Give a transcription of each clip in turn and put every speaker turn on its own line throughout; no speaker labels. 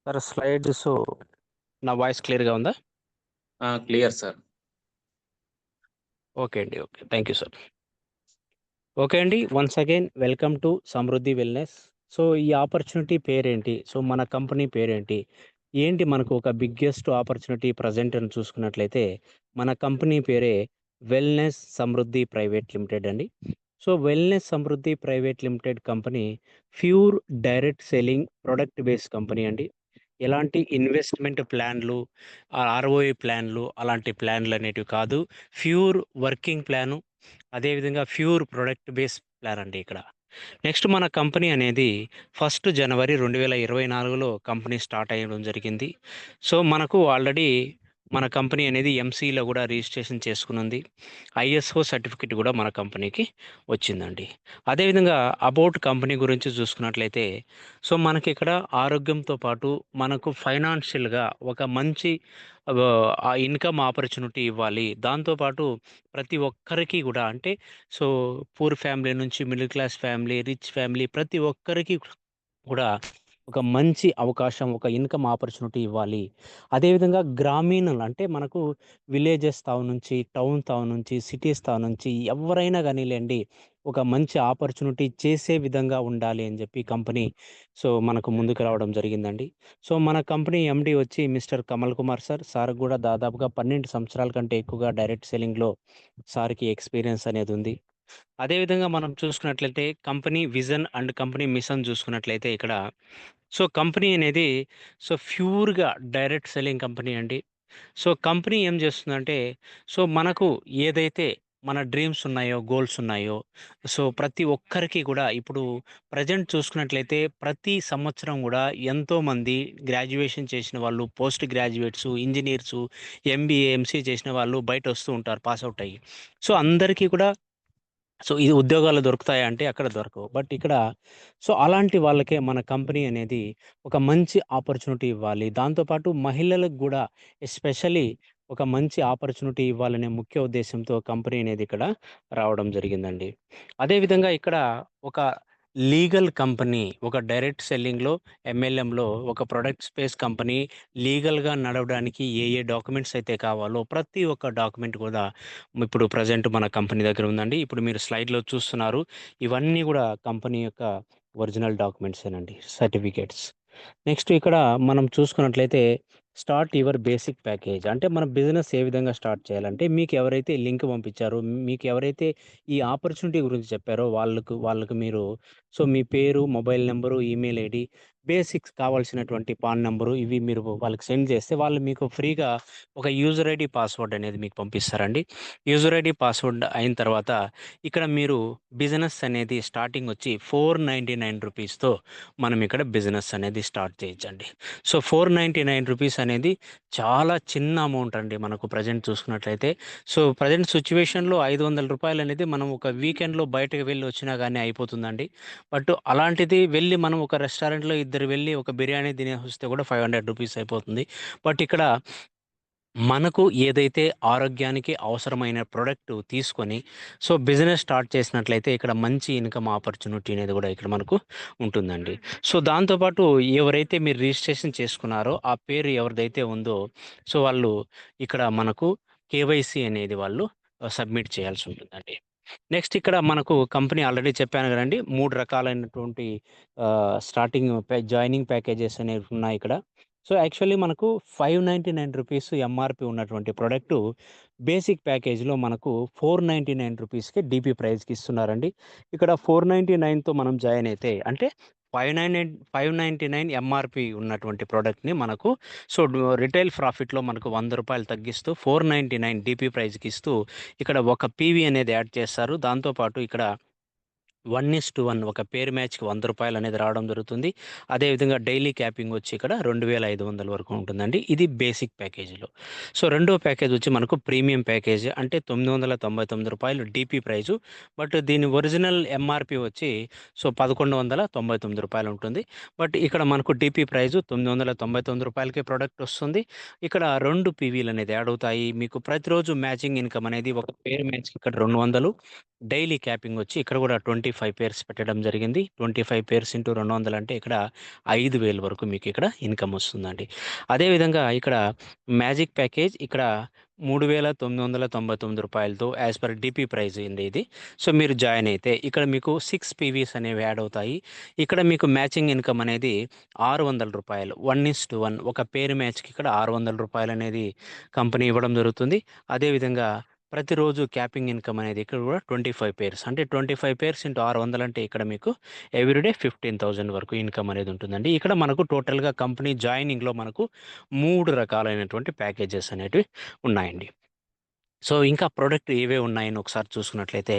Sir slides నా voice క్లియర్‌గా ఉందా?
Clear sir.
ఓకే అండి. Okay. Thank you sir. Okay అండి. Once again welcome to Samruddhi wellness. So, ఈ ఆపర్చునిటీ పేరేంటి? సో, మన కంపెనీ పేరేంటి? ఏంటి మనకు ఒక బిగ్గెస్ట్ ఆపర్చునిటీ ప్రెజెంట్ అని చూసుకున్నట్లయితే, మన కంపెనీ పేరే వెల్‌నెస్ సమృద్ధి ప్రైవేట్ లిమిటెడ్ అండి. So, wellness Samruddhi private limited company pure direct selling product based company అండి. ఎలాంటి ఇన్వెస్ట్‌మెంట్ ప్లాన్‌లు, ఆర్‌ఓఐ ప్లాన్‌లు అలాంటి ప్లాన్‌లు అనేటివి కాదు. Pure working plan. అదేవిధంగా ప్యూర్ ప్రొడక్ట్ బేస్ ప్లాన్ అండి ఇక్కడ. నెక్స్ట్ మన కంపెనీ అనేది 1 జనవరి 2024లో కంపెనీ స్టార్ట్ అయ్యడం జరిగింది. సో, మనకు ఆల్రెడీ మన కంపెనీ అనేది ఎంసీలో కూడా రిజిస్ట్రేషన్ చేసుకునుంది. ఐఎస్ఓ సర్టిఫికేట్ కూడా మన కంపెనీకి వచ్చిందండి. అదేవిధంగా అబౌట్ కంపెనీ గురించి చూసుకున్నట్లయితే, సో, మనకిక్కడ ఆరోగ్యంతో పాటు మనకు ఫైనాన్షియల్‌గా ఒక మంచి ఆ ఇన్‌కమ్ ఆపర్చునిటీ ఇవ్వాలి. దాంతో పాటు ప్రతి ఒక్కరికి గూడా అంటే సో, పూర్ ఫ్యామిలీ నుంచి middle class family, rich family ప్రతి ఒక్కరికి కూడా ఒక మంచి అవకాశం, ఒక ఇన్‌కమ్ ఆపర్చునిటీ ఇవ్వాలి. అదేవిధంగా గ్రామీణులు అంటే మనకు విలేజెస్ తావు నుంచి, టౌన్ తావు నుంచి, సిటీస్ తావు నుంచి ఎవ్వరైనా గానీలెండి, ఒక మంచి ఆపర్చునిటీ చేసే విధంగా ఉండాలి అని జెప్పి కంపెనీ సో, మనకు ముందుకు రావడం జరిగిందండి. సో, మన కంపెనీ ఎండీ వచ్చి మిస్టర్ కమల్ కుమార్ సార్. సార్‌కి గూడా దాదాపుగా 12 సంవత్సరాల కంటే ఎక్కువగా డైరెక్ట్ సెల్లింగ్‌లో సార్‌కి ఎక్స్‌పీరియన్స్ అనేదుంది. అదేవిధంగా మనం చూసుకున్నట్లయితే company vision and company mission చూసుకున్నట్లయితే ఇక్కడ సో కంపెనీ అనేది సో ప్యూర్‌గా డైరెక్ట్ సెల్లింగ్ కంపెనీ అండి. సో కంపెనీ ఏం చేస్తుందంటే సో మనకు ఏదైతే మన డ్రీమ్స్ ఉన్నాయో, గోల్స్ ఉన్నాయో సో ప్రతి ఒక్కరికి కూడా ఇప్పుడు ప్రెజెంట్ చూసుకున్నట్లయితే ప్రతి సంవత్సరం కూడా ఎంతోమంది గ్రాడ్యుయేషన్ చేసిన వాళ్ళు, పోస్ట్ గ్రాడ్యుయేట్సు, ఇంజినీర్సు, ఎంబీఏ, ఎంసీఏ చేసిన వాళ్ళు బయట వస్తూ ఉంటారు పాస్ ఔట్ అయ్యి. సో అందరికీ కూడా సో ఇది ఉద్యోగాలు దొరుకుతాయా అంటే అక్కడ దొరకవు. బట్ ఇక్కడ సో అలాంటి వాళ్ళకే మన కంపెనీ అనేది ఒక మంచి ఆపర్చునిటీ ఇవ్వాలి. దాంతో పాటు మహిళలకు గూడా ఎస్పెషల్లీ ఒక మంచి ఆపర్చునిటీ ఇవ్వాలనే ముఖ్య ఉద్దేశ్యంతో కంపెనీ అనేది ఇక్కడ రావడం జరిగిందండి. అదే విధంగా ఇక్కడ ఒక లీగల్ కంపెనీ, ఒక డైరెక్ట్ సెల్లింగ్‌లో, ఎంఎల్ఎంలో ఒక ప్రొడక్ట్ స్పేస్ కంపెనీ లీగల్‌గా నడవడానికి ఏ ఏ డాక్యుమెంట్స్ అయితే కావాలో ప్రతి ఒక్క డాక్యుమెంట్ కూడా ఇప్పుడు ప్రెజెంట్ మన కంపెనీ దగ్గర ఉందండి. ఇప్పుడు మీరు స్లైడ్‌లో చూస్తున్నారు. ఇవన్నీ గూడా కంపెనీ యొక్క ఒరిజినల్ డాక్యుమెంట్సేనండి. సర్టిఫికేట్స్. నెక్స్ట్ ఇక్కడ మనం చూసుకున్నట్లయితే స్టార్ట్ యువర్ బేసిక్ ప్యాకేజ్. అంటే మన బిజినెస్ ఏ విధంగా స్టార్ట్ చేయాలంటే మీకు ఎవరైతే లింక్ పంపించారో, మీకు ఎవరైతే ఈ ఆపర్చునిటీ గురించి చెప్పారో వాళ్ళకి మీరు సో మీ పేరు, mobile number, email ID, basics కావాల్సినటువంటి పాన్ నంబరు ఇవి మీరు వాళ్ళకి సెండ్ చేస్తే వాళ్ళు మీకు ఫ్రీగా ఒక యూజర్ ఐడీ, పాస్వర్డ్ అనేది మీకు పంపిస్తారండి. యూజర్ ఐడీ, పాస్వర్డ్ అయిన తర్వాత ఇక్కడ మీరు బిజినెస్ అనేది స్టార్టింగ్ వచ్చి ₹499తో మనం ఇక్కడ బిజినెస్ అనేది స్టార్ట్ చేయొచ్చండి. సో, ₹499 అనేది చాలా చిన్న అమౌంట్ అండి మనకు ప్రెజెంట్ చూసుకున్నట్లయితే. సో, ప్రెజెంట్ సిట్యుయేషన్‌లో ₹500 అనేది మనం ఒక వీకెండ్‌లో బయటకి వెళ్లి వచ్చినా గానీ అయిపోతుందండి. బట్ అలాంటిది వెళ్లి మనం ఒక రెస్టారెంట్‌లో ఇద్దరు వెళ్లి ఒక బిర్యానీ తినేసొస్తే కూడా ₹500 అయిపోతుంది. బట్ ఇక్కడ మనకు ఏదైతే ఆరోగ్యానికి అవసరమైన ప్రొడక్ట్ తీసుకొని సో బిజినెస్ స్టార్ట్ చేసినట్లయితే ఇక్కడ మంచి ఇన్కమ్ ఆపర్చునిటీ అనేది కూడా ఇక్కడ మనకు ఉంటుందండి. సో దాంతోపాటు ఎవరైతే మీరు రిజిస్ట్రేషన్ చేసుకున్నారో ఆ పేరు ఎవరిదైతే ఉందో సో వాళ్ళు ఇక్కడ మనకు కేవైసీ అనేది వాళ్ళు సబ్మిట్ చేయాల్సి ఉంటుందండి. నెక్స్ట్ ఇక్కడ మనకు కంపెనీ ఆల్రెడీ చెప్పాను కదండి 3 రకాలైనటువంటి స్టార్టింగ్ జాయినింగ్ ప్యాకేజెస్ అనేవి ఉన్నాయి ఇక్కడ. సో, యాక్చువల్లీ మనకు ₹599 ఎంఆర్‌పీ ఉన్నటువంటి ప్రొడక్టు బేసిక్ ప్యాకేజ్‌లో మనకు ₹499కే డీపీ ప్రైస్‌కి ఇస్తున్నారండి. ఇక్కడ 499తో మనం జాయిన్ అయితే అంటే 599 ఎంఆర్‌పీ ఉన్నటువంటి ప్రొడక్ట్‌ని మనకు సో, రిటైల్ ప్రాఫిట్‌లో మనకు ₹100 తగ్గిస్తూ 499 డీపీ ప్రైస్‌కి ఇస్తూ ఇక్కడ ఒక పీవీ అనేది యాడ్ చేస్తారు. దాంతో పాటు ఇక్కడ 1:1 ఒక పేర్ మ్యాచ్‌కి ₹100 అనేది రావడం జరుగుతుంది. అదేవిధంగా డైలీ క్యాపింగ్ వచ్చి ఇక్కడ 2500 వరకు ఉంటుందండి. ఇది బేసిక్ ప్యాకేజ్‌లో. సో, రెండో ప్యాకేజ్ వచ్చి మనకు ప్రీమియం ప్యాకేజ్ అంటే ₹999 డీపీ ప్రైజు. బట్ దీని ఒరిజినల్ ఎంఆర్‌పీ వచ్చి సో, ₹1199 ఉంటుంది. బట్ ఇక్కడ మనకు డీపీ ప్రైజు ₹999కే ప్రొడక్ట్ వస్తుంది. ఇక్కడ 2 పీవీలు అనేది యాడ్ అవుతాయి. మీకు ప్రతిరోజు మ్యాచింగ్ ఇన్‌కమ్ అనేది ఒక పేర్ మ్యాచ్‌కి ఇక్కడ 200 డైలీ క్యాపింగ్ వచ్చి ఇక్కడ కూడా 25 25 పేర్స్ పెట్టడం జరిగింది. 25 పేర్స్ ఇంటూ 200 అంటే ఇక్కడ 5,000 వరకు మీకు ఇక్కడ ఇన్కమ్ వస్తుందండి. అదేవిధంగా ఇక్కడ మ్యాజిక్ ప్యాకేజ్ ఇక్కడ రూ. 3,999 యాజ్ పర్ డిపి ప్రైస్ అండి ఇది. సో మీరు జాయిన్ అయితే ఇక్కడ మీకు 6 పీవీస్ అనేవి యాడ్ అవుతాయి. ఇక్కడ మీకు మ్యాచింగ్ ఇన్కమ్ అనేది రూ. 600 1:1 ఒక పేరు మ్యాచ్కి ఇక్కడ రూ. 600 అనేది కంపెనీ ఇవ్వడం జరుగుతుంది. అదేవిధంగా ప్రతిరోజు క్యాపింగ్ ఇన్కమ్ అనేది ఇక్కడ కూడా 25 పేర్స్ అంటే 25 పేర్స్ ఇంటూ 600 అంటే ఇక్కడ మీకు ఎవ్రీడే 15,000 వరకు ఇన్కమ్ అనేది ఉంటుందండి. ఇక్కడ మనకు టోటల్గా కంపెనీ జాయినింగ్లో మనకు 3 రకాలైనటువంటి ప్యాకేజెస్ అనేటివి ఉన్నాయండి. సో ఇంకా ప్రోడక్ట్ ఏవే ఉన్నాయని ఒకసారి చూసుకున్నట్లయితే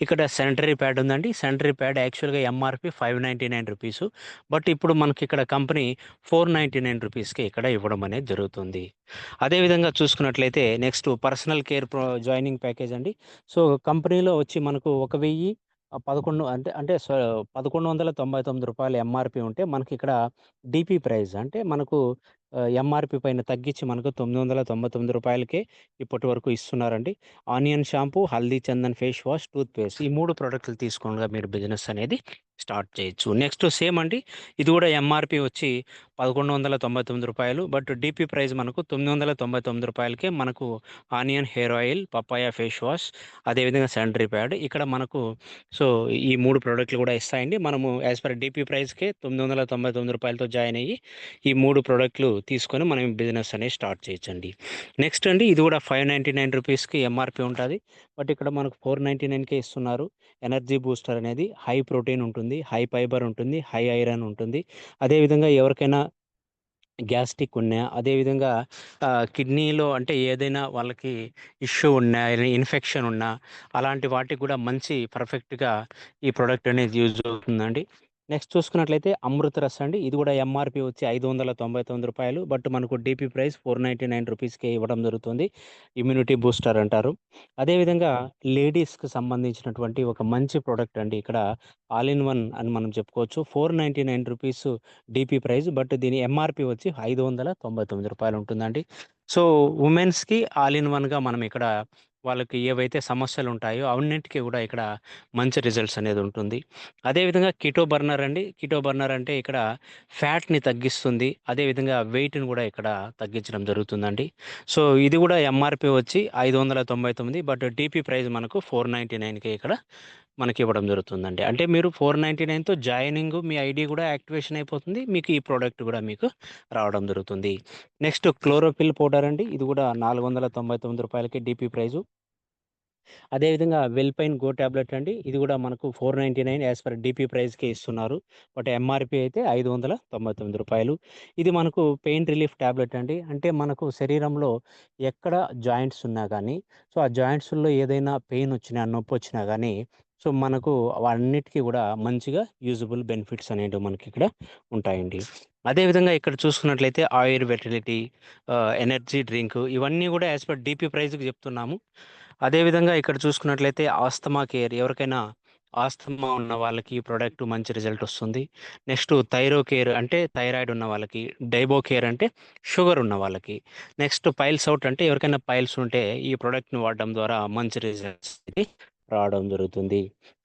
ఇక్కడ శానిటరీ ప్యాడ్ ఉందండి. శానిటరీ ప్యాడ్ యాక్చువల్గా ఎంఆర్పి రూ. 599. బట్ ఇప్పుడు మనకి ఇక్కడ కంపెనీ రూ. 499కే ఇక్కడ ఇవ్వడం అనేది జరుగుతుంది. అదేవిధంగా చూసుకున్నట్లయితే next personal care joining package అండి. సో కంపెనీలో వచ్చి మనకు 11 అంటే రూ. 1,199 ఎంఆర్పి ఉంటే మనకి ఇక్కడ డిపి ప్రైస్ అంటే మనకు ఎంఆర్పి పైన తగ్గించి మనకు రూ. 999కే ఇప్పటి వరకు ఇస్తున్నారండి. Onion shampoo, Haldi Chandan face wash, toothpaste ఈ 3 ప్రోడక్ట్లు తీసుకోగా మీరు బిజినెస్ అనేది స్టార్ట్ చేయొచ్చు. నెక్స్ట్ సేమ్ అండి. ఇది కూడా ఎంఆర్పి వచ్చి రూ. 1,199. బట్ డిపి ప్రైస్ మనకు రూ. 999కే మనకు onion hair oil, papaya face wash, అదేవిధంగా శానిటరీ ప్యాడ్ ఇక్కడ మనకు సో ఈ 3 ప్రోడక్ట్లు కూడా ఇస్తాయండి. మనము యాజ్ పర్ డిపి ప్రైస్కే రూ. 999తో జాయిన్ అయ్యి ఈ 3 ప్రోడక్ట్లు తీసుకొని మనం బిజినెస్ అనేది స్టార్ట్ చేయొచ్చండి. నెక్స్ట్ అండి ఇది కూడా రూ. 599కి ఎంఆర్పి ఉంటుంది. బట్ ఇక్కడ మనకు 499కే ఇస్తున్నారు. ఎనర్జీ బూస్టర్ అనేది హై ప్రోటీన్ ఉంటుంది, హై ఫైబర్ ఉంటుంది, హై ఐరన్ ఉంటుంది. అదేవిధంగా ఎవరికైనా గ్యాస్ట్రిక్ ఉన్నా, అదేవిధంగా కిడ్నీలో అంటే ఏదైనా వాళ్ళకి ఇష్యూ ఉన్నా, ఇన్ఫెక్షన్ ఉన్నా అలాంటి వాటికి కూడా మంచి పర్ఫెక్ట్గా ఈ ప్రోడక్ట్ అనేది యూజ్ అవుతుందండి. నెక్స్ట్ చూసుకున్నట్లయితే అమృత రస్ అండి. ఇది కూడా ఎంఆర్పి వచ్చి రూ. 599. బట్ మనకు డిపి ప్రైస్ రూ. 499కే ఇవ్వడం జరుగుతుంది. ఇమ్యూనిటీ బూస్టర్ అంటారు. అదేవిధంగా లేడీస్కి సంబంధించినటువంటి ఒక మంచి ప్రోడక్ట్ అండి. ఇక్కడ ఆల్ ఇన్ వన్ అని మనం చెప్పుకోవచ్చు. రూ. 499 డిపి ప్రైస్. బట్ దీని ఎంఆర్పి వచ్చి రూ. 599 ఉంటుందండి. సో ఉమెన్స్కి ఆల్ ఇన్ వన్గా మనం ఇక్కడ వాళ్ళకి ఏవైతే సమస్యలు ఉంటాయో అన్నింటికీ కూడా ఇక్కడ మంచి రిజల్ట్స్ అనేది ఉంటుంది. అదేవిధంగా కిటో బర్నర్ అండి. కిటో బర్నర్ అంటే ఇక్కడ ఫ్యాట్ని తగ్గిస్తుంది. అదేవిధంగా వెయిట్ని కూడా ఇక్కడ తగ్గించడం జరుగుతుందండి. సో ఇది కూడా ఎంఆర్పి వచ్చి 599. బట్ డిపి ప్రైస్ మనకు 499కే ఇక్కడ మనకి ఇవ్వడం జరుగుతుందండి. అంటే మీరు 499తో జాయినింగ్ మీ ఐడి కూడా యాక్టివేషన్ అయిపోతుంది. మీకు ఈ ప్రోడక్ట్ కూడా మీకు రావడం జరుగుతుంది. నెక్స్ట్ క్లోరోఫిల్ పౌడర్ అండి. ఇది కూడా రూ. 499కి డిపి ప్రైజు. అదేవిధంగా వెల్పైన్ గో టాబ్లెట్ అండి. ఇది కూడా మనకు 499 యాజ్ పర్ డిపి ప్రైస్కే ఇస్తున్నారు. బట్ ఎంఆర్పి అయితే రూ. 599. ఇది మనకు పెయిన్ రిలీఫ్ టాబ్లెట్ అండి. అంటే మనకు శరీరంలో ఎక్కడ జాయింట్స్ ఉన్నా కానీ సో ఆ జాయింట్స్లో ఏదైనా పెయిన్ వచ్చినా, నొప్పి వచ్చినా కానీ సో మనకు అన్నిటికీ కూడా మంచిగా యూజబుల్ బెనిఫిట్స్ అనేవి మనకి ఇక్కడ ఉంటాయండి. అదేవిధంగా ఇక్కడ చూసుకున్నట్లయితే ఆయుర్ వెటిలిటీ, ఎనర్జీ డ్రింక్ ఇవన్నీ కూడా యాజ్ పర్ డిపి ప్రైస్కి చెప్తున్నాము. అదేవిధంగా ఇక్కడ చూసుకున్నట్లయితే ఆస్తమా కేర్ ఎవరికైనా ఆస్తమా ఉన్న వాళ్ళకి ఈ ప్రోడక్ట్ మంచి రిజల్ట్ వస్తుంది. నెక్స్ట్ థైరో కేర్ అంటే థైరాయిడ్ ఉన్న వాళ్ళకి, డైబో కేర్ అంటే షుగర్ ఉన్న వాళ్ళకి, నెక్స్ట్ పైల్స్ అవుట్ అంటే ఎవరికైనా పైల్స్ ఉంటే ఈ ప్రోడక్ట్ని వాడడం ద్వారా మంచి రిజల్ట్స్ రావడం జరుగుతుంది.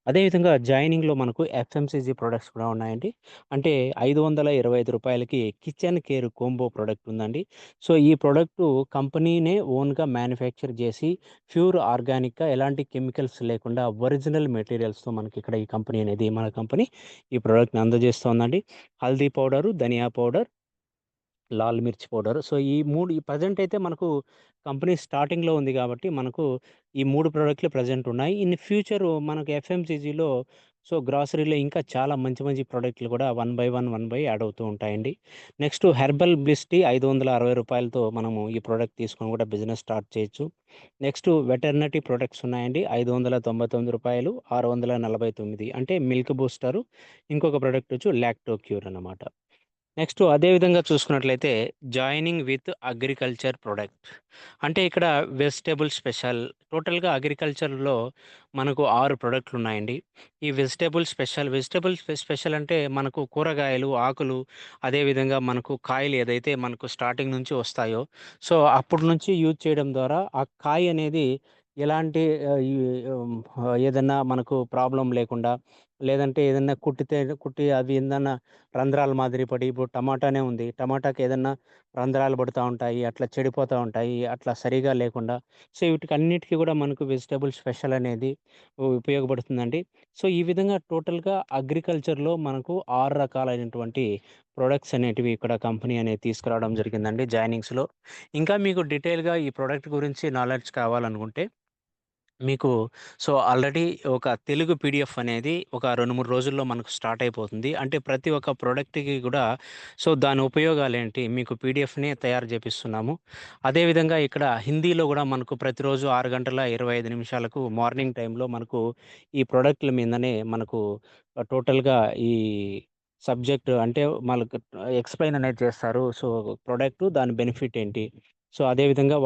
అదేవిధంగా జాయినింగ్లో మనకు ఎఫ్ఎంసీజీ ప్రొడక్ట్స్ కూడా ఉన్నాయండి. అంటే రూ. 525కి కిచెన్ కేర్ కోంబో ప్రోడక్ట్ ఉందండి. సో ఈ ప్రోడక్టు కంపెనీనే ఓన్గా మ్యానుఫ్యాక్చర్ చేసి ప్యూర్ ఆర్గానిక్గా ఎలాంటి కెమికల్స్ లేకుండా ఒరిజినల్ మెటీరియల్స్తో మనకి ఇక్కడ ఈ కంపెనీ అనేది మన కంపెనీ ఈ ప్రోడక్ట్ని అందజేస్తోందండి. హల్దీ పౌడరు, ధనియా పౌడర్, లాల్ మిర్చి పౌడర్. సో ఈ ప్రెజెంట్ అయితే మనకు కంపెనీ స్టార్టింగ్‌లో ఉంది కాబట్టి మనకు ఈ 3 ప్రోడక్ట్‌లు ప్రెజెంట్ ఉన్నాయి. ఇన్ ఫ్యూచర్ మనకు ఎఫ్ఎంసీజీలో సో గ్రాసరీలో ఇంకా చాలా మంచి మంచి ప్రోడక్ట్‌లు కూడా వన్ బై యాడ్ అవుతూ ఉంటాయండి. నెక్స్ట్ హెర్బల్ బ్లిస్ టీ రూ. 560తో మనము ఈ ప్రోడక్ట్ తీసుకొని కూడా బిజినెస్ స్టార్ట్ చేయొచ్చు. నెక్స్ట్ వెటర్నరీ ప్రొడక్ట్స్ ఉన్నాయండి. రూ. 599, 649 అంటే మిల్క్ బూస్టరు. ఇంకొక ప్రోడక్ట్ వచ్చి లాక్టో క్యూర్ అన్నమాట. నెక్స్ట్ అదేవిధంగా చూసుకున్నట్లయితే జాయినింగ్ విత్ అగ్రికల్చర్ ప్రొడక్ట్ అంటే ఇక్కడ వెజిటేబుల్ స్పెషల్ టోటల్గా అగ్రికల్చర్లో మనకు 6 ప్రొడక్ట్లు ఉన్నాయండి. ఈ వెజిటేబుల్ స్పెషల్ అంటే మనకు కూరగాయలు, ఆకులు, అదేవిధంగా మనకు కాయలు ఏదైతే మనకు స్టార్టింగ్ నుంచి వస్తాయో సో అప్పటి నుంచి యూజ్ చేయడం ద్వారా ఆ కాయ అనేది ఎలాంటి ఏదన్నా మనకు ప్రాబ్లం లేకుండా లేదంటే ఏదన్నా కుట్టి అవి ఏందన్నా రంధ్రాల మాదిరి పడి ఇప్పుడు టమాటానే ఉంది. టమాటాకి ఏదన్నా రంధ్రాలు పడతా ఉంటాయి. అట్లా చెడిపోతా ఉంటాయి. అట్లా సరిగా లేకుండా సో, వీటికన్నిటికి గూడా మనకు వెజిటబుల్ స్పెషల్ అనేది ఉపయోగపడుతుందండి. సో, ఈ విధంగా టోటల్‌గా అగ్రికల్చర్‌లో మనకు 6 రకాలైనటువంటి ప్రొడక్ట్స్ అనేటివి ఇక్కడ కంపెనీ అనేది తీసుకురావడం జరిగిందండి జాయినింగ్స్‌లో. ఇంకా మీకు డీటెయిల్‌గా ఈ ప్రొడక్ట్ గురించి నాలెడ్జ్ కావాలనుకుంటే మీకు ఆల్రెడీ ఒక తెలుగు పీడిఎఫ్ అనేది ఒక 2, 3 రోజుల్లో మనకు స్టార్ట్ అయిపోతుంది. అంటే ప్రతి ఒక్క ప్రొడక్ట్‌కి గూడా దాని ఉపయోగాలేంటి మీకు పీడిఎఫ్‌ని తయారు జేపిస్తున్నాము. అదేవిధంగా ఇక్కడ హిందీలో గూడా మనకు ప్రతిరోజు 6 గంటల 25 నిమిషాలకు మార్నింగ్ టైమ్‌లో మనకు ఈ ప్రొడక్ట్‌ల మీదనే మనకు టోటల్‌గా ఈ సబ్జెక్ట్ అంటే మనకు ఎక్స్‌ప్లెయిన్ అనేది చేస్తారు. ప్రొడక్టు దాని బెనిఫిట్ ఏంటి? అదేవిధంగా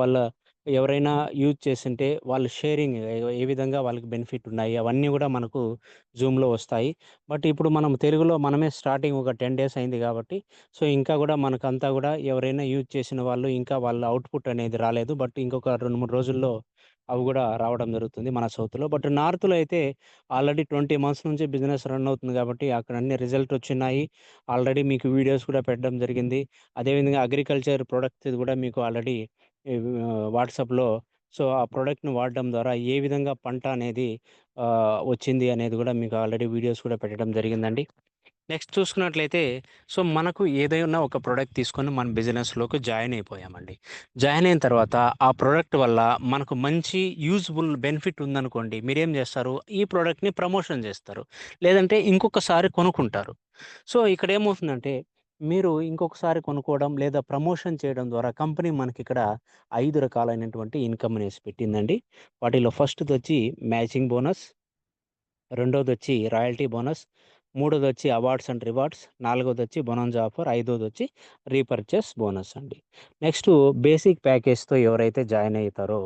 ఎవరైనా యూజ్ చేసుంటే వాళ్ళు షేరింగ్ ఏ విధంగా వాళ్ళకి బెనిఫిట్ ఉన్నాయి అవన్నీ గూడా మనకు జూమ్‌లో వస్తాయి. బట్ ఇప్పుడు మనం తెలుగులో మనమే స్టార్టింగ్ ఒక 10 డేస్ అయింది గాబట్టి, ఇంకా గూడా మనకంతా గూడా ఎవరైనా యూజ్ చేసిన వాళ్ళు ఇంకా వాళ్ళ అవుట్‌పుట్ అనేది రాలేదు. బట్ ఇంకొక 2, 3 రోజుల్లో అవి గూడా రావడం జరుగుతుంది మన సౌత్‌లో. బట్ నార్త్‌లో అయితే ఆల్రెడీ 20 మంత్స్ నుంచి బిజినెస్ రన్ అవుతుంది గాబట్టి అక్కడ అన్ని రిజల్ట్ వచ్చినాయి. ఆల్రెడీ మీకు వీడియోస్ కూడా పెట్టడం జరిగింది. అదేవిధంగా అగ్రికల్చర్ ప్రొడక్ట్స్ గూడా మీకు ఆల్రెడీ వాట్సాప్‌లో ఆ ప్రొడక్ట్‌ని వాడడం ద్వారా ఏ విధంగా పంట అనేది వచ్చింది అనేది గూడా మీకు ఆల్రెడీ వీడియోస్ కూడా పెట్టడం జరిగిందండి. నెక్స్ట్ చూసుకున్నట్లయితే మనకు ఏదైనా ఒక ప్రొడక్ట్ తీసుకొని మన బిజినెస్‌లోకి జాయిన్ అయిపోయామండి. జాయిన్ అయిన తర్వాత ఆ ప్రొడక్ట్ వల్ల మనకు మంచి యూజ్‌ఫుల్ బెనిఫిట్ ఉందనుకోండి. మీరేం జేస్తారు? ఈ ప్రొడక్ట్‌ని ప్రమోషన్ జేస్తారు. లేదంటే ఇంకొకసారి కొనుక్కుంటారు. ఇక్కడ ఏమవుతుందంటే మీరు ఇంకొకసారి కొనుక్కోవడం లేదా ప్రమోషన్ చేయడం ద్వారా కంపెనీ మనకిక్కడ 5 రకాలైనటువంటి ఇన్‌కమ్ అనేసి పెట్టిందండి. వాటిలో ఫస్ట్‌దొచ్చి మ్యాచింగ్ బోనస్, రెండోదొచ్చి రాయల్టీ బోనస్, మూడోదొచ్చి అవార్డ్స్ అండ్ రివార్డ్స్, నాలుగోదొచ్చి బొనాన్జా ఆఫర్, ఐదోదొచ్చి రీపర్చేస్ బోనస్ అండి. నెక్స్టు బేసిక్ ప్యాకేజ్‌తో ఎవరైతే జాయిన్ అయితారో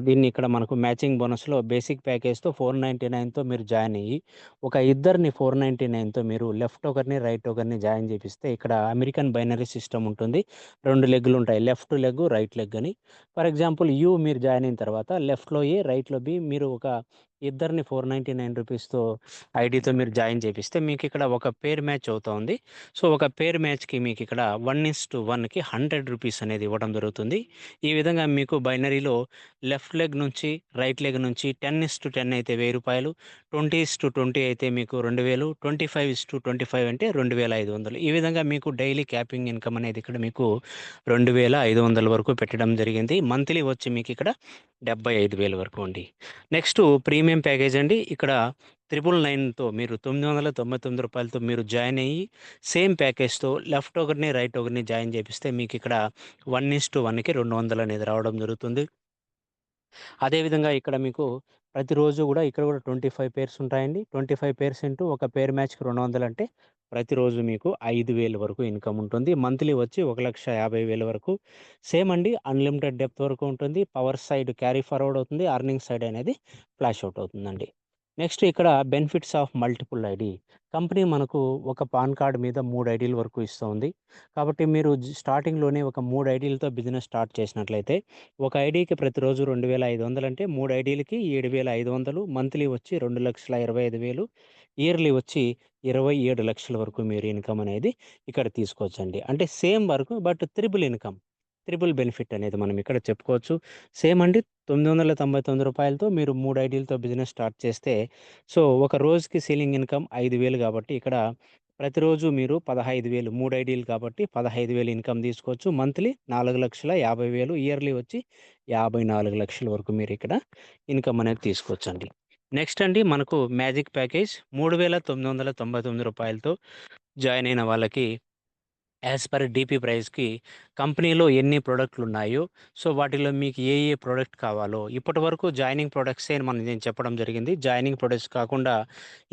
దీన్ని ఇక్కడ మనకు మ్యాచింగ్ బోనస్‌లో బేసిక్ ప్యాకేజ్‌తో 499తో మీరు జాయిన్ అయ్యి, ఒక ఇద్దరిని 499తో మీరు లెఫ్ట్ ఒకరిని, రైట్ ఒకరిని జాయిన్ చేపిస్తే ఇక్కడ అమెరికన్ బైనరీ సిస్టమ్ ఉంటుంది. 2 లెగ్గులుంటాయి. లెఫ్ట్ లెగ్, రైట్ లెగ్ అని. ఫర్ ఎగ్జాంపుల్ మీరు జాయిన్ అయిన తర్వాత లెఫ్ట్‌లో ఏ, రైట్‌లో బి మీరు ఒక ఇద్దరిని ₹499 ఐడీతో మీరు జాయిన్ చేపిస్తే మీకిక్కడ ఒక పేర్ మ్యాచ్ అవుతా ఉంది. ఒక పేర్ మ్యాచ్‌కి మీకిక్కడ 1:1కి ₹100 అనేది ఇవ్వడం జరుగుతుంది. ఈ విధంగా మీకు బైనరీలో లెఫ్ట్ లెగ్ నుంచి, రైట్ లెగ్ నుంచి 10:10 అయితే రూ. 1000, 20:20 అయితే మీకు 2000, 25:25 అంటే 2500. ఈ విధంగా మీకు డైలీ క్యాపింగ్ ఇన్‌కమ్ అనేది ఇక్కడ మీకు 2500 వరకు పెట్టడం జరిగింది. మంత్లీ వచ్చి మీకిక్కడ 75,000 వరకు అండి. నెక్స్టు ప్రీమియం ప్యాకేజ్ అండి. ఇక్కడ 999తో మీరు ₹999తో మీరు జాయిన్ అయ్యి సేమ్ ప్యాకేజ్‌తో లెఫ్ట్ ఒకరిని, రైట్ ఒకరిని జాయిన్ చేపిస్తే మీకిక్కడ 1:1కి 200 అనేది రావడం జరుగుతుంది. అదేవిధంగా ఇక్కడ మీకు ప్రతిరోజు గూడా ఇక్కడ గూడా 25 పేర్స్ ఉంటాయండి. 25 పేర్స్ ఇంటూ ఒక పేర్ మ్యాచ్‌కి 200 అంటే ప్రతిరోజు మీకు 5,000 వరకు ఇన్‌కమ్ ఉంటుంది. మంత్లీ వచ్చి 1,50,000 వరకు. సేమ్ అండి అన్‌లిమిటెడ్ డెప్త్ వరకు ఉంటుంది. పవర్ సైడ్ క్యారీ ఫార్వర్డ్ అవుతుంది. అర్నింగ్ సైడ్ అనేది ఫ్లాష్ అవుట్ అవుతుందండి. నెక్స్ట్ ఇక్కడ benefits of multiple ID. Company మనకు ఒక పాన్ కార్డ్ మీద 3 ఐడీల వరకు ఇస్తుంది. కాబట్టి మీరు స్టార్టింగ్‌లోనే ఒక 3 ఐడీలతో బిజినెస్ స్టార్ట్ చేసినట్లయితే ఒక ఐడీకి ప్రతిరోజు 2,500 అంటే 3 ఐడీలకి 7,500 మంత్లీ వచ్చి 2,25,000 ఇయర్లీ వచ్చి 27,00,000 వరకు మీరు ఇన్‌కమ్ అనేది ఇక్కడ తీసుకోవచ్చండి. అంటే same work but triple income. Triple benefit అనేది మనం ఇక్కడ చెప్పుకోవచ్చు. సేమ్ అండి రూ. 999తో మీరు 3 ఐడీలతో బిజినెస్ స్టార్ట్ చేస్తే ఒక రోజుకి సీలింగ్ ఇన్‌కమ్ 5,000 కాబట్టి ఇక్కడ ప్రతిరోజు మీరు 15,000 3 ఐడీలు కాబట్టి 15,000 ఇన్‌కమ్ తీసుకోవచ్చు. మంత్లీ 4,50,000 ఇయర్లీ వచ్చి 54,00,000 వరకు మీరిక్కడ ఇన్‌కమ్ అనేది తీసుకోవచ్చండి. నెక్స్ట్ అండి మనకు మ్యాజిక్ ప్యాకేజ్ రూ. 3,999తో జాయిన్ అయిన వాళ్ళకి యాస్ పర్ డీపీ ప్రైస్‌కి కంపెనీలో ఎన్ని ప్రొడక్ట్‌లున్నాయో, వాటిలో మీకు ఏ ఏ ప్రొడక్ట్ కావాలో ఇప్పటివరకు జాయినింగ్ ప్రొడక్ట్సే నేను చెప్పడం జరిగింది. జాయినింగ్ ప్రొడక్ట్స్ కాకుండా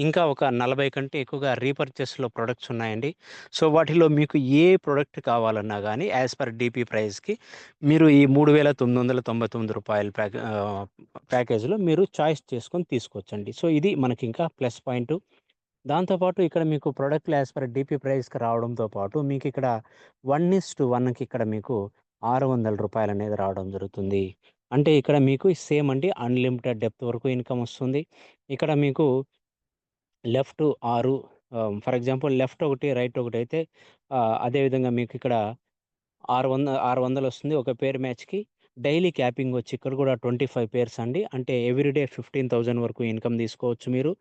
ఇంకా ఒక 40 కంటే ఎక్కువగా రీపర్చేస్‌లో ప్రొడక్ట్స్ ఉన్నాయండి. వాటిలో మీకు ఏ ప్రొడక్ట్ కావాలన్నా గానీ యాస్ పర్ డీపీ ప్రైస్‌కి మీరు ఈ రూ. 3,999 ప్యాకేజ్‌లో మీరు చాయిస్ చేసుకొని తీసుకోవచ్చండి. ఇది మనకింకా ప్లస్ పాయింటు. దాంతో పాటు ఇక్కడ మీకు ప్రొడక్ట్‌లు యాస్ పర్ డీపీ ప్రైస్‌కి రావడంతో పాటు మీకిక్కడ 1:1కి ఇక్కడ మీకు రూ. 600 అనేది రావడం జరుగుతుంది. అంటే ఇక్కడ మీకు సేమ్ అండి అన్‌లిమిటెడ్ డెప్త్ వరకు ఇన్‌కమ్ వస్తుంది. ఇక్కడ మీకు లెఫ్ట్ 6 ఫర్ ఎగ్జాంపుల్ లెఫ్ట్ ఒకటి, రైట్ ఒకటైతే అదేవిధంగా మీకిక్కడ 600 వస్తుంది ఒక పేర్ మ్యాచ్‌కి. డైలీ క్యాపింగ్ వచ్చి ఇక్కడ కూడా 25 పేర్స్ అండి. అంటే ఎవ్రీడే 15,000 వరకు ఇన్‌కమ్ తీసుకోవచ్చు మీరు.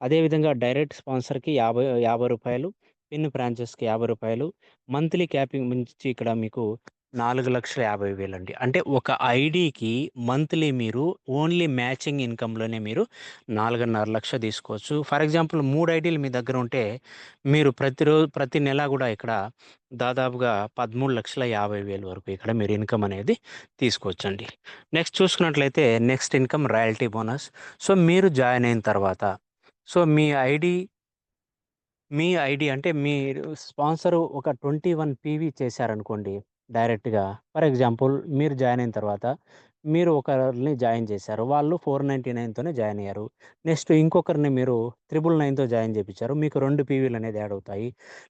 అదేవిధంగా డైరెక్ట్ స్పాన్సర్‌కి రూ. 50, పిన్ బ్రాంచెస్‌కి రూ. 50, మంత్లీ క్యాపింగ్ నుంచి ఇక్కడ మీకు 4,50,000 అండి. అంటే ఒక ఐడీకి మంత్లీ మీరు ఓన్లీ మ్యాచింగ్ ఇన్‌కమ్‌లోనే మీరు 4,50,000 తీసుకోవచ్చు. ఫర్ ఎగ్జాంపుల్ 3 ఐడీలు మీ దగ్గర ఉంటే మీరు ప్రతి నెల కూడా ఇక్కడ దాదాపుగా 13,50,000 వరకు ఇక్కడ మీరు ఇన్కమ్ అనేది తీసుకోవచ్చండి. నెక్స్ట్ చూసుకున్నట్లయితే next income royalty bonus. So మీరు జాయిన్ అయిన తర్వాత సో మీ ఐడీ అంటే మీరు స్పాన్సరు ఒక 21 పీవీ చేశారనుకోండి డైరెక్ట్‌గా. ఫర్ ఎగ్జాంపుల్ మీరు జాయిన్ అయిన తర్వాత మీరు ఒకరిని జాయిన్ చేశారు. వాళ్ళు 499తోనే జాయిన్ అయ్యారు. నెక్స్ట్ ఇంకొకరిని మీరు 999తో జాయిన్ చేపిచ్చారు. మీకు 2 పీవీలనేది యాడ్ అవుతాయి.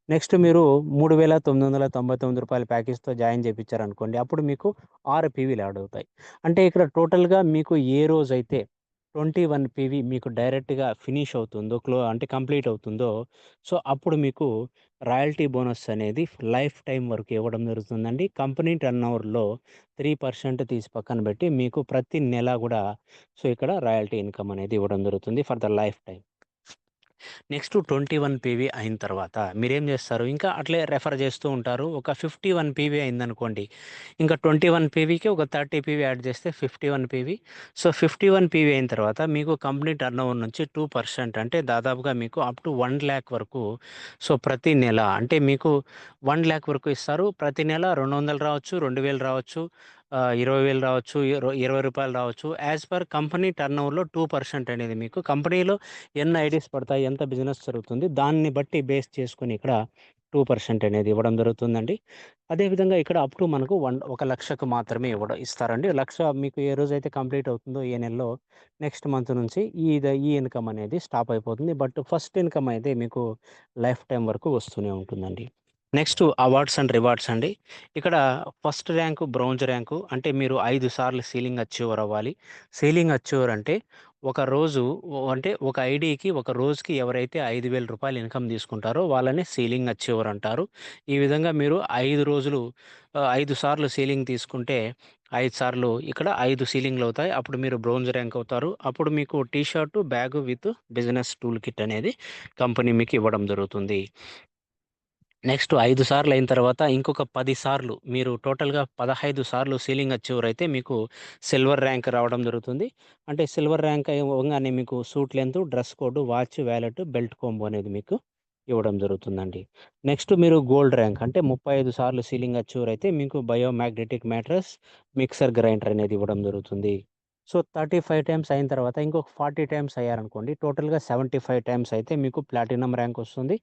నెక్స్ట్ మీరు రూ. 3,999 ప్యాకేజ్‌తో జాయిన్ చేపిచ్చారనుకోండి. అప్పుడు మీకు 6 పీవీలు యాడ్ అవుతాయి. అంటే ఇక్కడ టోటల్‌గా మీకు ఏ రోజైతే 21 పీవీ మీకు డైరెక్ట్‌గా ఫినిష్ అవుతుందో అంటే కంప్లీట్ అవుతుందో సో, అప్పుడు మీకు రాయల్టీ బోనస్ అనేది లైఫ్ టైమ్ వరకు ఇవ్వడం జరుగుతుందండి. కంపెనీ టర్నోవర్‌లో 3% తీసి పక్కన పెట్టి మీకు ప్రతి నెల గూడా సో, ఇక్కడ రాయల్టీ ఇన్‌కమ్ అనేది ఇవ్వడం జరుగుతుంది for the life time. Next 21 PV అయిన తర్వాత మీరేం చేస్తారు, ఇంకా అట్లే రెఫర్ చేస్తూ ఉంటారు. ఒక 51 పీవీ అయిందనుకోండి, ఇంకా 21 పీవీకి ఒక 30 పీవీ యాడ్ చేస్తే 51 పీవీ. సో, 51 పీవీ అయిన తర్వాత మీకు కంపెనీ టర్నోవర్ నుంచి 2% అంటే దాదాపుగా మీకు అప్ టు 1,00,000 వరకు సో, ప్రతి నెల అంటే మీకు 1,00,000 వరకు ఇస్తారు. ప్రతి నెల 200 రావచ్చు, 2,000 రావచ్చు, 20,000 రావచ్చు, రూ. 20 రావచ్చు. యాజ్ పర్ కంపెనీ టర్నోవర్‌లో 2% అనేది మీకు కంపెనీలో ఎన్ని ఐడీస్ పడతాయి, ఎంత బిజినెస్ జరుగుతుంది, దాన్ని బట్టి బేస్ చేసుకొని ఇక్కడ 2% అనేది ఇవ్వడం జరుగుతుందండి. అదేవిధంగా ఇక్కడ అప్ టు మనకు 1,00,000కు మాత్రమే ఇస్తారండి. 1,00,000 మీకు ఏ రోజైతే కంప్లీట్ అవుతుందో ఏ నెలలో నెక్స్ట్ మంత్ నుంచి ఈ ఇన్‌కమ్ అనేది స్టాప్ అయిపోతుంది. బట్ ఫస్ట్ ఇన్‌కమ్ అయితే మీకు లైఫ్ టైమ్ వరకు వస్తూనే ఉంటుందండి. నెక్స్ట్ అవార్డ్స్ అండ్ రివార్డ్స్ అండి. ఇక్కడ ఫస్ట్ ర్యాంకు, బ్రోంజ్ ర్యాంకు అంటే మీరు 5 సార్లు సీలింగ్ అచీవర్ అవ్వాలి. సీలింగ్ అచీవర్ అంటే ఒక రోజు అంటే ఒక ఐడీకి ఒక రోజుకి ఎవరైతే రూ. 5,000 ఇన్కమ్ తీసుకుంటారో వాళ్ళని సీలింగ్ అచీవర్ అంటారు. ఈ విధంగా మీరు 5 రోజులు 5 సార్లు సీలింగ్ తీసుకుంటే 5 సార్లు ఇక్కడ 5 సీలింగ్‌లవుతాయి. అప్పుడు మీరు బ్రోంజ్ ర్యాంక్ అవుతారు. అప్పుడు మీకు T shirt, bag with business tool kit అనేది కంపెనీ మీకు ఇవ్వడం జరుగుతుంది. నెక్స్ట్ 5 సార్లు అయిన తర్వాత ఇంకొక 10 సార్లు మీరు టోటల్‌గా 15 సార్లు సీలింగ్ అచీవర్ అయితే మీకు సిల్వర్ ర్యాంక్ రావడం జరుగుతుంది. అంటే సిల్వర్ ర్యాంక్ అవ్వంగానే మీకు suit length, dress code, watch, wallet, belt combo అనేది మీకు ఇవ్వడం జరుగుతుందండి. నెక్స్ట్ మీరు గోల్డ్ ర్యాంక్ అంటే 35 సార్లు సీలింగ్ అచీవర్ అయితే మీకు బయోమాగ్నెటిక్ మ్యాట్రెస్, మిక్సర్ గ్రైండర్ అనేది ఇవ్వడం జరుగుతుంది. సో, 35 టైమ్స్ అయిన తర్వాత ఇంకొక 40 టైమ్స్ అయ్యారనుకోండి టోటల్‌గా 75 టైమ్స్ అయితే మీకు ప్లాటినం ర్యాంక్ వస్తుంది.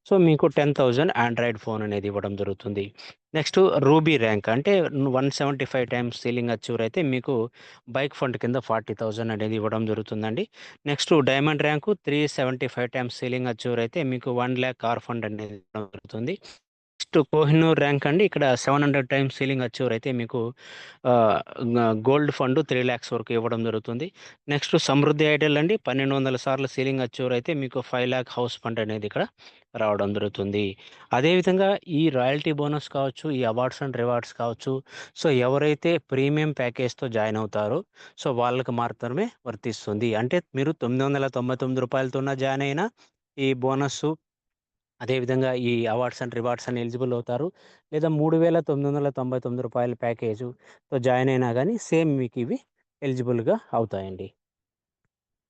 సో, మీకు 10,000 ఆండ్రాయిడ్ ఫోన్ అనేది ఇవ్వడం జరుగుతుంది. నెక్స్ట్ రూబీ ర్యాంక్ అంటే 175 టైమ్స్ సీలింగ్ అచీవర్ అయితే మీకు బైక్ ఫండ్ కింద 40,000 అనేది ఇవ్వడం జరుగుతుందండి. Next diamond rank 375 times ceiling achiever అయితే మీకు 1,00,000 కార్ ఫండ్ అనేది ఇవ్వడం జరుగుతుంది. నెక్స్ట్ కోహినూర్ ర్యాంక్ అండి. ఇక్కడ 700 టైమ్స్ సీలింగ్ అచీవర్ అయితే మీకు ఆహ్, గోల్డ్ ఫండ్ 3,00,000 వరకు ఇవ్వడం జరుగుతుంది. నెక్స్ట్ సమృద్ధి ఐడియల్ అండి. 1,200 సార్లు సీలింగ్ అచీవర్ అయితే మీకు 5,00,000 హౌస్ ఫండ్ అనేది ఇక్కడ రావడం జరుగుతుంది. అదేవిధంగా ఈ రాయల్టీ బోనస్ కావచ్చు, ఈ అవార్డ్స్ అండ్ రివార్డ్స్ కావచ్చు, సో ఎవరైతే ప్రీమియం ప్యాకేజ్‌తో జాయిన్ అవుతారో సో వాళ్ళకి మాత్రమే వర్తిస్తుంది. అంటే మీరు రూ. 999తోన జాయిన్ అయినా ఈ బోనస్సు అదేవిధంగా ఈ అవార్డ్స్ అండ్ రివార్డ్స్ అని ఎలిజిబుల్ అవుతారు. లేదా రూ. 3,999 ప్యాకేజుతో జాయిన్ అయినా గానీ సేమ్ మీకివి ఎలిజిబుల్‌గా అవుతాయండి.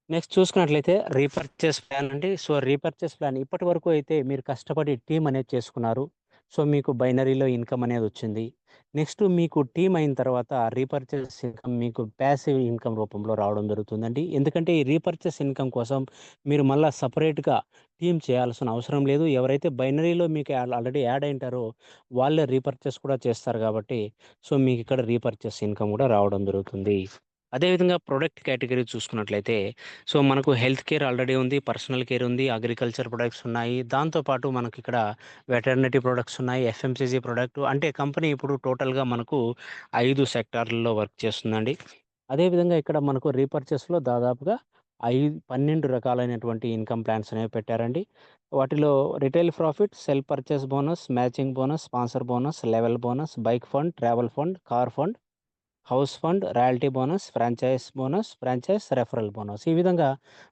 నెక్స్ట్ చూసుకున్నట్లయితే రీపర్చేస్ ప్లాన్ అండి. సో, రీపర్చేస్ ప్లాన్ ఇప్పటివరకు అయితే మీరు కష్టపడి టీమ్ అనేది చేసుకున్నారు. సో, మీకు బైనరీలో ఇన్కమ్ అనేదొచ్చింది. నెక్స్ట్ మీకు టీమ్ అయిన తర్వాత రీపర్చేస్ ఇన్కమ్ మీకు ప్యాసివ్ ఇన్కమ్ రూపంలో రావడం జరుగుతుందండి. ఎందుకంటే ఈ రీపర్చేస్ ఇన్కమ్ కోసం మీరు మళ్ళా సెపరేట్‌గా టీమ్ చేయాల్సిన అవసరం లేదు. ఎవరైతే బైనరీలో మీకు ఆల్రెడీ యాడ్ అయ్యుంటారో వాళ్ళే రీపర్చేస్ కూడా చేస్తారు కాబట్టి సో, మీకిక్కడ రీపర్చేస్ ఇన్కమ్ కూడా రావడం జరుగుతుంది. అదేవిధంగా ప్రొడక్ట్ కేటగిరీ చూసుకున్నట్లయితే సో, మనకు హెల్త్ కేర్ ఆల్రెడీ ఉంది. పర్సనల్ కేర్ ఉంది. అగ్రికల్చర్ ప్రొడక్ట్స్ ఉన్నాయి. దాంతో పాటు మనకిక్కడ వెటర్నిటీ ప్రొడక్ట్స్ ఉన్నాయి. ఎఫ్ఎంసీజీ ప్రొడక్ట్ అంటే కంపెనీ ఇప్పుడు టోటల్‌గా మనకు 5 సెక్టార్‌లలో వర్క్ చేస్తుందండి. అదేవిధంగా ఇక్కడ మనకు రీపర్చేస్‌లో దాదాపుగా 12 రకాలైనటువంటి ఇన్కమ్ ప్లాన్స్ అనేవి పెట్టారండి. వాటిలో retail profit, cell purchase bonus, matching bonus, sponsor bonus, level bonus, bike fund, travel fund, car fund, house fund, royalty bonus, franchise referral bonus. ఈ విధంగా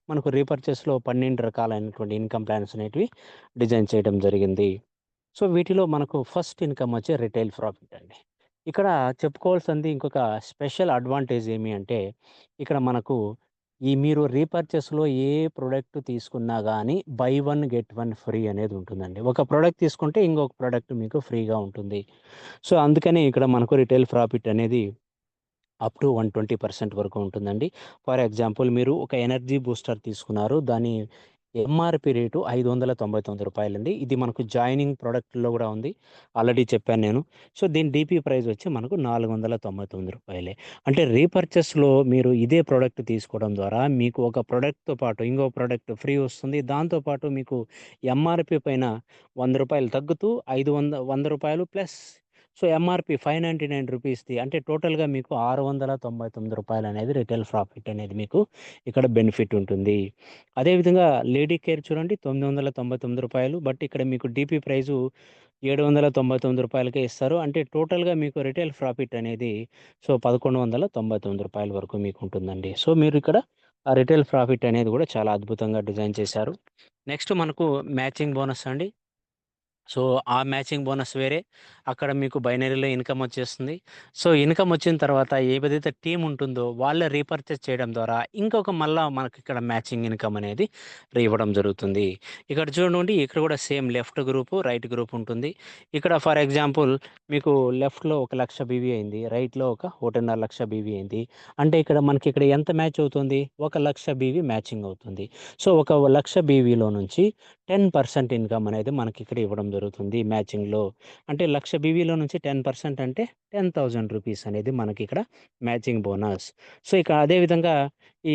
మనకు రీపర్చేస్లో 12 రకాలైనటువంటి ఇన్కమ్ ప్లాన్స్ అనేటివి డిజైన్ చేయడం జరిగింది. సో వీటిలో మనకు ఫస్ట్ ఇన్కమ్ వచ్చి రిటైల్ ప్రాఫిట్ అండి. ఇక్కడ చెప్పుకోవాల్సింది ఇంకొక స్పెషల్ అడ్వాంటేజ్ ఏమి అంటే, ఇక్కడ మనకు మీరు రీపర్చేస్లో ఏ ప్రోడక్ట్ తీసుకున్నా కానీ by one get one free అనేది ఉంటుందండి. ఒక ప్రోడక్ట్ తీసుకుంటే ఇంకొక ప్రోడక్ట్ మీకు ఫ్రీగా ఉంటుంది. సో అందుకని ఇక్కడ మనకు రిటైల్ ప్రాఫిట్ అనేది అప్ టు 120% వరకు ఉంటుందండి. ఫర్ ఎగ్జాంపుల్ మీరు ఒక ఎనర్జీ బూస్టర్ తీసుకున్నారు. దాని ఎంఆర్‌పి రేటు రూ. 599 ఇది మనకు జాయినింగ్ ప్రొడక్ట్‌లో కూడా ఉంది. ఆల్రెడీ చెప్పాను నేను. సో దీని డీపీ ప్రైస్ వచ్చి మనకు రూ. 499. అంటే రీపర్చేస్‌లో మీరు ఇదే ప్రొడక్ట్ తీసుకోవడం ద్వారా మీకు ఒక ప్రొడక్ట్‌తో పాటు ఇంకో ప్రొడక్ట్ ఫ్రీ వస్తుంది. దాంతో పాటు మీకు ఎంఆర్‌పి పైన రూ. 100 తగ్గుతూ రూ. 100 ప్లస్ సో ఎంఆర్‌పి రూ. 599 అంటే టోటల్‌గా మీకు రూ. 699 అనేది రిటైల్ ప్రాఫిట్ అనేది మీకు ఇక్కడ బెనిఫిట్ ఉంటుంది. అదేవిధంగా లేడీ కేర్ చూడండి రూ. 999 బట్ ఇక్కడ మీకు డీపీ ప్రైజు రూ. 799కే ఇస్తారు. అంటే టోటల్‌గా మీకు రిటైల్ ప్రాఫిట్ అనేది సో రూ. 1199 వరకు మీకు ఉంటుందండి. సో మీరు ఇక్కడ ఆ రిటైల్ ప్రాఫిట్ అనేది కూడా చాలా అద్భుతంగా డిజైన్ చేశారు. నెక్స్ట్ మనకు మ్యాచింగ్ బోనస్ అండి. సో ఆ మ్యాచింగ్ బోనస్ వేరే. అక్కడ మీకు బైనరీలో ఇన్కమ్ వచ్చేస్తుంది. సో ఇన్కమ్ వచ్చిన తర్వాత ఏదైతే టీమ్ ఉంటుందో వాళ్ళే రీపర్చేస్ చేయడం ద్వారా ఇంకొక మళ్ళా మనకి ఇక్కడ మ్యాచింగ్ ఇన్కమ్ అనేది ఇవ్వడం జరుగుతుంది. ఇక్కడ చూడండి ఇక్కడ కూడా same left group, right group ఉంటుంది. ఇక్కడ ఫర్ ఎగ్జాంపుల్ మీకు లెఫ్ట్‌లో 1,00,000 బీవీ అయింది. రైట్‌లో ఒక 1,50,000 బీవీ అయింది. అంటే ఇక్కడ మనకి ఇక్కడ ఎంత మ్యాచ్ అవుతుంది? 1,00,000 బీవీ మ్యాచింగ్ అవుతుంది. సో 1,00,000 బీవీలో నుంచి 10% ఇన్కమ్ అనేది మనకి ఇక్కడ ఇవ్వడం జరుగుతుంది మ్యాచింగ్‌లో. అంటే 1,00,000 బీవీలో నుంచి 10% అంటే రూ. 10,000 అనేది మనకి ఇక్కడ మ్యాచింగ్ బోనస్. సో ఇక అదే విధంగా ఈ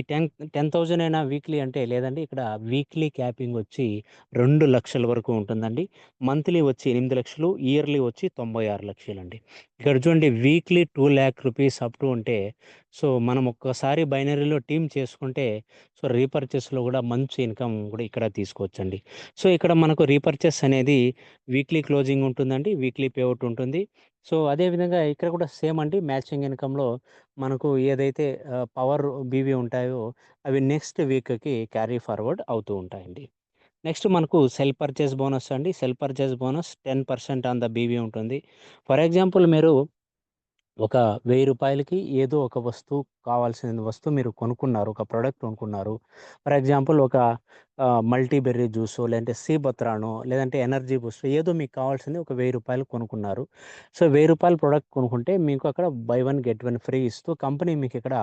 10,000 అయినా వీక్లీ అంటే లేదండి ఇక్కడ వీక్లీ క్యాపింగ్ వచ్చి 2,00,000 వరకు ఉంటుందండి. మంత్లీ వచ్చి 8,00,000, ఇయర్లీ వచ్చి 96,00,000 అండి. ఇక్కడ చూడండి వీక్లీ 2,00,000 రూపీస్ అప్ టు ఉంటే సో మనం ఒక్కసారి బైనరీలో టీమ్ చేసుకుంటే సో రీపర్చేస్‌లో కూడా మంచి ఇన్కమ్ కూడా ఇక్కడ తీసుకోవచ్చండి. సో ఇక్కడ మనకు రీపర్చేస్ అనేది వీక్లీ క్లోజింగ్ ఉంటుందండి. వీక్లీ పేఅవుట్ ఉంటుంది. సో అదే విధంగా ఇక్కడ కూడా సేమ్ అండి మ్యాచింగ్ ఇన్కమ్‌లో మనకు ఏదైతే పవర్ బీవీ ఉంటాయో అవి నెక్స్ట్ వీక్‌కి క్యారీ ఫార్వర్డ్ అవుతూ ఉంటాయండి. నెక్స్ట్ మనకు సెల్ పర్చేస్ బోనస్ అండి. Self purchase bonus 10% on the BV ఉంటుంది. ఫర్ ఎగ్జాంపుల్ మీరు ఒక రూ. 1000కి ఏదో ఒక వస్తువు కావాల్సిన వస్తువు మీరు కొనుక్కున్నారు. ఒక ప్రొడక్ట్ కొనుక్కున్నారు. ఫర్ ఎగ్జాంపుల్ ఒక మల్టీ బెర్రీ జ్యూసో, లేదంటే సీ బత్రానో, లేదంటే ఎనర్జీ బూస్టో ఏదో మీకు కావాల్సింది ఒక రూ. 1000 కొనుక్కున్నారు. సో రూ. 1000 ప్రొడక్ట్ కొనుక్కుంటే మీకు అక్కడ by one get one free ఇస్తూ కంపెనీ మీకు ఇక్కడ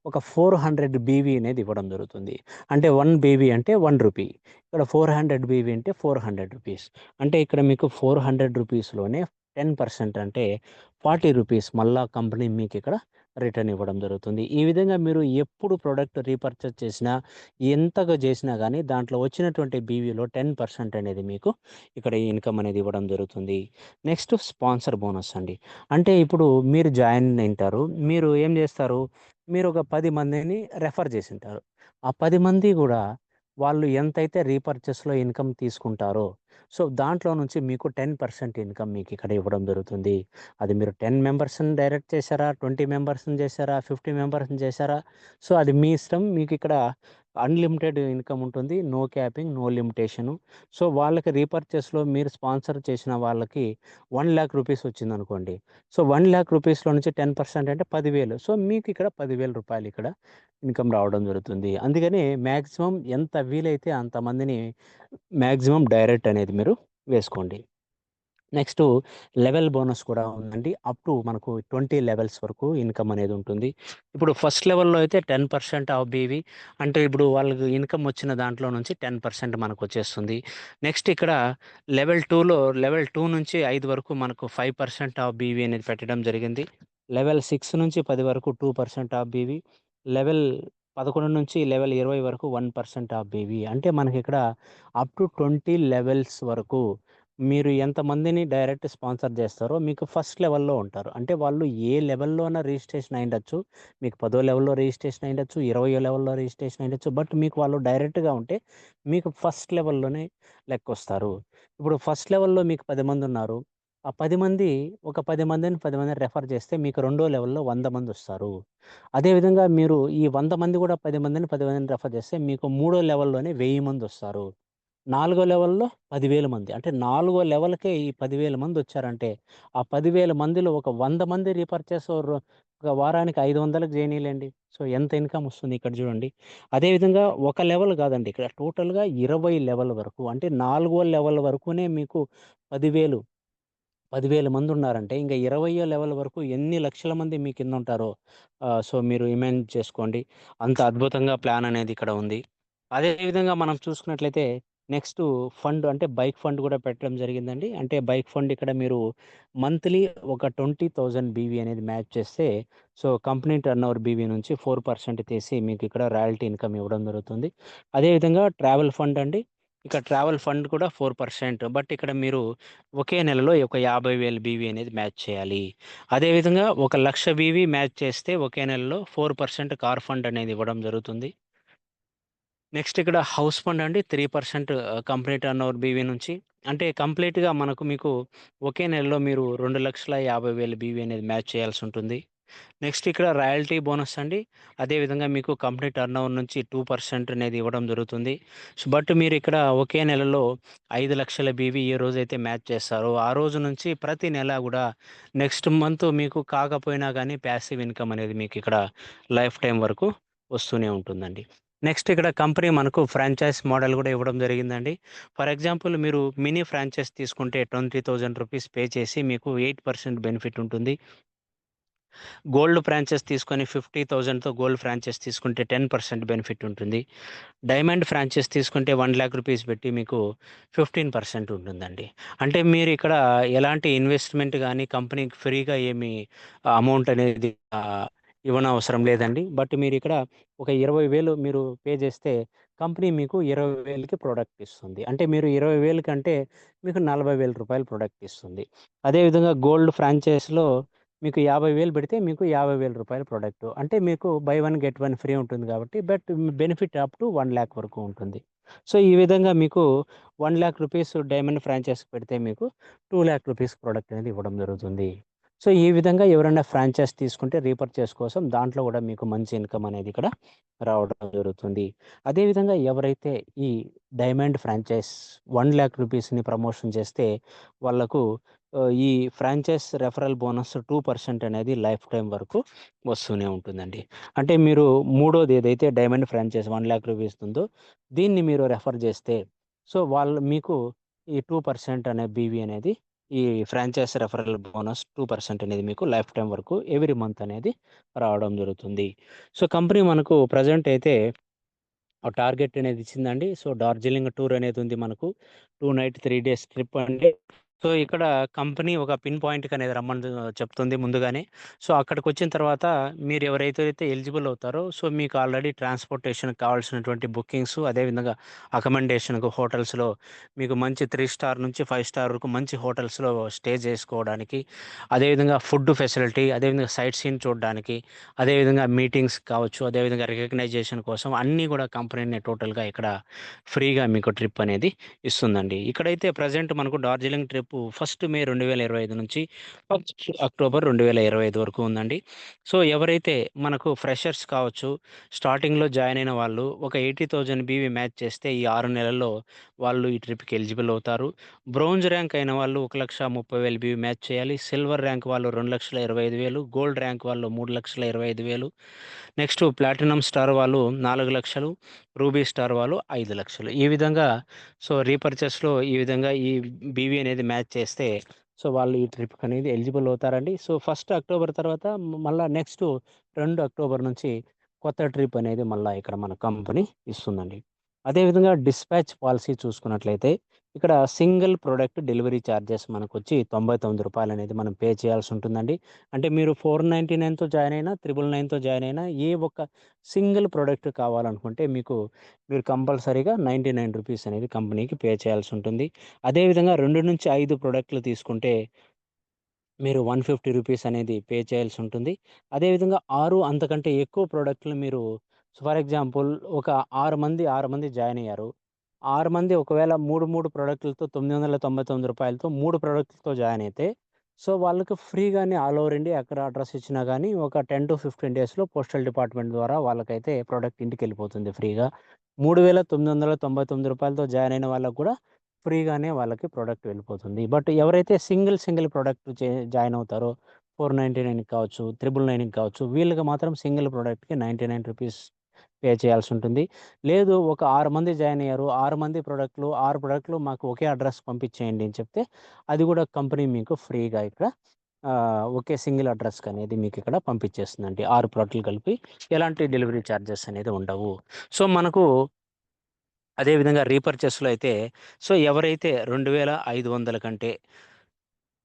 ఒక 400 బీవీ అనేది ఇవ్వడం జరుగుతుంది. అంటే 1 బీవీ అంటే రూ. 1. ఇక్కడ 400 బీవీ అంటే రూ. 400. అంటే ఇక్కడ మీకు రూ. 400లోనే 10% అంటే రూ. 40 మళ్ళా కంపెనీ మీకు ఇక్కడ రిటర్న్ ఇవ్వడం జరుగుతుంది. ఈ విధంగా మీరు ఎప్పుడు ప్రొడక్ట్ రీపర్చేస్ చేసినా, ఎంతగా చేసినా గానీ దాంట్లో వచ్చినటువంటి బీవీలో 10% అనేది మీకు ఇక్కడ ఈ ఇన్కమ్ అనేది ఇవ్వడం జరుగుతుంది. నెక్స్ట్ స్పాన్సర్ బోనస్ అండి. అంటే ఇప్పుడు మీరు జాయిన్ అయింటారు. మీరు ఏం చేస్తారు? మీరు ఒక 10 మందిని రెఫర్ చేసుంటారు. ఆ 10 మంది గూడా వాళ్ళు ఎంతైతే రీపర్చేస్‌లో ఇన్కమ్ తీసుకుంటారో, సో దాంట్లో నుంచి మీకు 10% ఇన్కమ్ మీకు ఇక్కడ ఇవ్వడం జరుగుతుంది. అది మీరు 10 మెంబర్స్‌ని డైరెక్ట్ చేశారా? 20 మెంబర్స్‌ని చేశారా? 50 మెంబర్స్‌ని చేశారా? సో అది మీ ఇష్టం. మీకు ఇక్కడ అన్‌లిమిటెడ్ ఇన్కమ్ ఉంటుంది. No capping, no limitation. So వాళ్ళకి రీపర్చేస్‌లో మీరు స్పాన్సర్ చేసిన వాళ్ళకి 1,00,000 రూపీస్ వచ్చిందనుకోండి. సో 1,00,000 రూపీస్‌లో నుంచి 10% అంటే 10,000. సో మీకు ఇక్కడ రూ. 10,000 ఇక్కడ ఇన్కమ్ రావడం జరుగుతుంది. అందుకని మాక్సిమం ఎంత వీలైతే అంతమందిని మాక్సిమం డైరెక్ట్ అనేది మీరు వేసుకోండి. నెక్స్టు లెవెల్ బోనస్ కూడా ఉందండి. అప్ టు మనకు 20 లెవెల్స్ వరకు ఇన్కమ్ అనేది ఉంటుంది. ఇప్పుడు ఫస్ట్ లెవెల్‌లో అయితే 10% ఆఫ్ బీవీ అంటే ఇప్పుడు వాళ్ళకి ఇన్కమ్ వచ్చిన దాంట్లో నుంచి 10% మనకొచ్చేస్తుంది. నెక్స్ట్ ఇక్కడ లెవెల్ 2 నుంచి 5 వరకు మనకు 5% ఆఫ్ బీవీ అనేది పెట్టడం జరిగింది. లెవెల్ 6 నుంచి 10 వరకు 2% ఆఫ్ బీవీ. లెవెల్ 11 నుంచి లెవెల్ 20 వరకు 1% ఆఫ్ బీవీ. అంటే మనకిక్కడ అప్ టు 20 లెవెల్స్ వరకు మీరు ఎంతమందిని డైరెక్ట్ స్పాన్సర్ చేస్తారో మీకు ఫస్ట్ లెవెల్‌లో ఉంటారు. అంటే వాళ్ళు ఏ లెవెల్‌లోన రిజిస్ట్రేషన్ అయ్యుండొచ్చు. మీకు 10 లెవెల్‌లో రిజిస్ట్రేషన్ అయ్యుండొచ్చు. 20 లెవెల్‌లో రిజిస్ట్రేషన్ అయ్యుండొచ్చు. బట్ మీకు వాళ్ళు డైరెక్ట్‌గా ఉంటే మీకు ఫస్ట్ లెవెల్‌లోనే లెక్కొస్తారు. ఇప్పుడు ఫస్ట్ లెవెల్‌లో మీకు 10 మందున్నారు. ఆ 10 మంది ఒక 10 మందిని రెఫర్ చేస్తే మీకు రెండో లెవెల్‌లో 100 మందొస్తారు. అదేవిధంగా మీరు ఈ 100 మంది కూడా 10 మందిని రెఫర్ చేస్తే మీకు మూడో లెవెల్‌లోనే 1000 మందొస్తారు. నాలుగో లెవెల్‌లో 10,000 మంది. అంటే నాలుగో లెవెల్‌కే ఈ 10,000 మందొచ్చారంటే, ఆ 10,000 మందిలో ఒక 100 మంది రీపర్చేస్ ఒక వారానికి 500కి చేయనీయండి. సో, ఎంత ఇన్‌కమ్ వస్తుంది ఇక్కడ చూడండి. అదేవిధంగా ఒక లెవెల్ కాదండి. ఇక్కడ టోటల్‌గా 20 లెవెల్ వరకు అంటే నాలుగో లెవెల్ వరకునే మీకు 10,000 10,000 మందున్నారంటే, ఇంక 20య్యో లెవెల్ వరకు ఎన్ని లక్షల మంది మీ కిందుంటారో సో, మీరు ఇమాజిన్ చేసుకోండి. అంత అద్భుతంగా ప్లాన్ అనేది ఇక్కడ ఉంది. అదే విధంగా మనం చూసుకున్నట్లయితే నెక్స్టు ఫండ్ అంటే బైక్ ఫండ్ గూడా పెట్టడం జరిగిందండి. అంటే బైక్ ఫండ్ ఇక్కడ మీరు మంత్లీ ఒక 20,000 బీవీ అనేది మ్యాచ్ చేస్తే, సో, కంపెనీ టర్నోవర్ బీవీ నుంచి 4% తీసి మీకు ఇక్కడ రాయల్టీ ఇన్‌కమ్ ఇవ్వడం జరుగుతుంది. అదే విధంగా ట్రావెల్ ఫండ్ అండి. ఇక్కడ ట్రావెల్ ఫండ్ కూడా 4%. బట్ ఇక్కడ మీరు ఒకే నెలలో ఒక 50,000 బీవీ అనేది మ్యాచ్ చేయాలి. అదేవిధంగా ఒక 1,00,000 బీవీ మ్యాచ్ చేస్తే ఒకే నెలలో 4% కార్ ఫండ్ అనేది ఇవ్వడం జరుగుతుంది. నెక్స్ట్ ఇక్కడ హౌస్ ఫండ్ అండి 3% కంపెనీ టర్నోవర్ బీవీ నుంచి. అంటే కంప్లీట్‌గా మీకు ఒకే నెలలో మీరు 2,50,000 బీవీ అనేది మ్యాచ్ చేయాల్సుంటుంది. నెక్స్ట్ ఇక్కడ రాయల్టీ బోనస్ అండి. అదే విధంగా మీకు కంపెనీ టర్నోవర్ నుంచి 2% అనేది ఇవ్వడం జరుగుతుంది. బట్ మీరిక్కడ ఒకే నెలలో 5,00,000 బీవీ ఏ రోజైతే మ్యాచ్ చేస్తారో, ఆ రోజు నుంచి ప్రతి నెల గూడా నెక్స్ట్ మంత్ మీకు కాకపోయినా గానీ పాసివ్ ఇన్‌కమ్ అనేది మీకిక్కడ లైఫ్ టైమ్ వరకు వస్తూనే ఉంటుందండి. నెక్స్ట్ ఇక్కడ కంపెనీ మనకు ఫ్రాంచైజ్ మోడల్ గూడా ఇవ్వడం జరిగిందండి. ఫర్ ఎగ్జాంపుల్ మీరు మినీ ఫ్రాంచైజ్ తీసుకుంటే ₹20,000 పే చేసి మీకు 8% బెనిఫిట్ ఉంటుంది. గోల్డ్ ఫ్రాంచైజ్ తీసుకొని 50,000తో గోల్డ్ ఫ్రాంచైజ్ తీసుకుంటే 10% బెనిఫిట్ ఉంటుంది. డైమండ్ ఫ్రాంచైజ్ తీసుకుంటే 1,00,000 రూపీస్ పెట్టి మీకు 15% ఉంటుందండి. అంటే మీరిక్కడ ఎలాంటి ఇన్వెస్ట్‌మెంట్ గాని కంపెనీకి ఫ్రీగా ఏమి అమౌంట్ అనేది ఇవ్వనవసరం లేదండి. బట్ మీరిక్కడ ఒక 20,000 మీరు పే చేస్తే కంపెనీ మీకు 20,000కి ప్రొడక్ట్ ఇస్తుంది. అంటే మీరు 20,000 కంటే మీకు రూ. 40,000 ప్రొడక్ట్ ఇస్తుంది. అదే విధంగా గోల్డ్ ఫ్రాంచైజ్‌లో మీకు 50,000 పెడితే మీకు రూ. 50,000 ప్రొడక్టు. అంటే మీకు by one get one free ఉంటుంది కాబట్టి బట్ బెనిఫిట్ అప్ టు 1,00,000 వరకు ఉంటుంది. సో, ఈ విధంగా మీకు 1,00,000 రూపీస్ డైమండ్ ఫ్రాంచైజ్‌కి పెడితే మీకు 2,00,000 రూపీస్ ప్రొడక్ట్ అనేది ఇవ్వడం జరుగుతుంది. సో, ఈ విధంగా ఎవరైనా ఫ్రాంచైజ్ తీసుకుంటే రీపర్చేస్ కోసం దాంట్లో గూడా మీకు మంచి ఇన్‌కమ్ అనేది ఇక్కడ రావడం జరుగుతుంది. అదే విధంగా ఎవరైతే ఈ డైమండ్ ఫ్రాంచైజ్ 1,00,000 రూపీస్‌ని ప్రమోషన్ చేస్తే వాళ్ళకు ఈ ఫ్రాంచైజ్ రెఫరల్ బోనస్ 2% అనేది లైఫ్ టైమ్ వరకు వస్తూనే ఉంటుందండి. అంటే మీరు మూడోది ఏదైతే డైమండ్ ఫ్రాంచైజ్ 1,00,000 రూపీస్ ఉందో దీన్ని మీరు రెఫర్ చేస్తే సో, వాళ్ళు మీకు ఈ 2% అనే బీవీ అనేది ఈ ఫ్రాంచైజ్ రెఫరల్ బోనస్ 2% అనేది మీకు లైఫ్ టైమ్ వరకు ఎవ్రీ మంత్ అనేది రావడం జరుగుతుంది. సో, కంపెనీ మనకు ప్రెజెంట్ అయితే ఆ టార్గెట్ అనేది ఇచ్చిందండి. సో, డార్జిలింగ్ టూర్ అనేది ఉంది మనకు. 2 నైట్ 3 డేస్ ట్రిప్ అండి. సో, ఇక్కడ కంపెనీ ఒక పిన్ పాయింట్‌కి అనేది రమ్మని చెప్తుంది ముందుగానే. సో, అక్కడికొచ్చిన తర్వాత మీరు ఎవరైతే ఎలిజిబుల్ అవుతారో సో, మీకు ఆల్రెడీ ట్రాన్స్‌పోర్టేషన్‌కి కావాల్సినటువంటి బుకింగ్స్ అదేవిధంగా అకమోడేషన్‌కు హోటల్స్‌లో మీకు మంచి 3 స్టార్ నుంచి 5 స్టార్ వరకు మంచి హోటల్స్‌లో స్టే చేసుకోవడానికి, అదేవిధంగా ఫుడ్ ఫెసిలిటీ, అదేవిధంగా సైట్ సీయింగ్ చూడడానికి, అదేవిధంగా మీటింగ్స్ కావచ్చు, అదేవిధంగా రికగ్నైజేషన్ కోసం అన్నీ గూడా కంపెనీనే టోటల్‌గా ఇక్కడ ఫ్రీగా మీకు ట్రిప్ అనేది ఇస్తుందండి. ఇక్కడైతే ప్రెజెంట్ మనకు డార్జిలింగ్ ట్రిప్పు ఫస్ట్ మే 2025 నుంచి ఫస్ట్ అక్టోబర్ 2025 వరకు ఉందండి. సో, ఎవరైతే మనకు ఫ్రెషర్స్ కావచ్చు, స్టార్టింగ్‌లో జాయిన్ అయిన వాళ్ళు ఒక 80,000 బీవీ మ్యాచ్ చేస్తే ఈ 6 నెలల్లో వాళ్ళు ఈ ట్రిప్‌కి ఎలిజిబుల్ అవుతారు. బ్రోంజ్ ర్యాంక్ అయిన వాళ్ళు 1,30,000 బీవీ మ్యాచ్ చేయాలి. సిల్వర్ ర్యాంక్ వాళ్ళు 2,25,000, గోల్డ్ ర్యాంక్ వాళ్ళు 3,25,000, నెక్స్ట్ ప్లాటినం స్టార్ వాళ్ళు 4,00,000, రూబీ స్టార్ వాళ్ళు 5,00,000. ఈ విధంగా సో, రీపర్చేస్‌లో ఈ విధంగా ఈ బీవీ అనేది మ్యాచ్ చేస్తే సో, వాళ్ళు ఈ ట్రిప్‌కనేది ఎలిజిబుల్ అవుతారండి. సో, ఫస్ట్ అక్టోబర్ తర్వాత మళ్ళా నెక్స్ట్ 2 అక్టోబర్ నుంచి కొత్త ట్రిప్ అనేది మళ్ళా ఇక్కడ మన కంపెనీ ఇస్తుందండి. అదేవిధంగా డిస్పాచ్ పాలసీ చూసుకున్నట్లయితే ఇక్కడ సింగిల్ ప్రొడక్ట్ డెలివరీ చార్జెస్ మనకొచ్చి రూ. 99 అనేది మనం పే చేయాల్సి ఉంటుందండి. అంటే మీరు 499తో జాయిన్ అయినా, 999తో జాయిన్ అయినా ఏ ఒక్క సింగిల్ ప్రొడక్ట్ కావాలనుకుంటే మీరు కంపల్సరీగా రూ. 99 అనేది కంపెనీకి పే చేయాల్సి ఉంటుంది. అదేవిధంగా 2-5 ప్రొడక్ట్‌లు తీసుకుంటే మీరు రూ. 150 అనేది పే చేయాల్సి ఉంటుంది. అదేవిధంగా 6 అంతకంటే ఎక్కువ ప్రొడక్ట్‌లు మీరు ఫర్ ఎగ్జాంపుల్ ఒక 6 మంది జాయిన్ అయ్యారు. 6 మంది ఒకవేళ 3 ప్రొడక్ట్‌లతో రూ. 999తో 3 ప్రొడక్ట్‌లతో జాయిన్ అయితే, సో, వాళ్ళకి ఫ్రీగానే ఆల్ ఓవర్ ఇండియా ఎక్కడ అడ్రెస్ ఇచ్చినా గానీ ఒక 10-15 డేస్‌లో పోస్టల్ డిపార్ట్‌మెంట్ ద్వారా వాళ్ళకైతే ప్రొడక్ట్ ఇంటికెళ్ళిపోతుంది ఫ్రీగా. రూ. 3,999తో జాయిన్ అయిన వాళ్ళకి కూడా ఫ్రీగానే వాళ్ళకి ప్రొడక్ట్ వెళ్ళిపోతుంది. బట్ ఎవరైతే సింగిల్ ప్రొడక్ట్ జాయిన్ అవుతారో 499కి కావచ్చు, 999కి కావచ్చు, వీళ్ళకి మాత్రం సింగిల్ ప్రొడక్ట్‌కి రూ. 99 పే చేయాల్సుంటుంది. లేదు ఒక 6 మంది జాయిన్ అయ్యారు. 6 మంది ప్రొడక్ట్‌లు, 6 ప్రొడక్ట్‌లు మాకు ఒకే అడ్రెస్ పంపించేయండి అని చెప్తే, అది కూడా కంపెనీ మీకు ఫ్రీగా ఇక్కడ ఒకే సింగిల్ అడ్రస్‌కనేది మీకిక్కడ పంపించేస్తుందండి. 6 ప్లాట్లు కలిపి ఎలాంటి డెలివరీ చార్జెస్ అనేది ఉండవు. సో, మనకు అదే విధంగా రీపర్చేస్‌లో అయితే ఎవరైతే 2,500 కంటే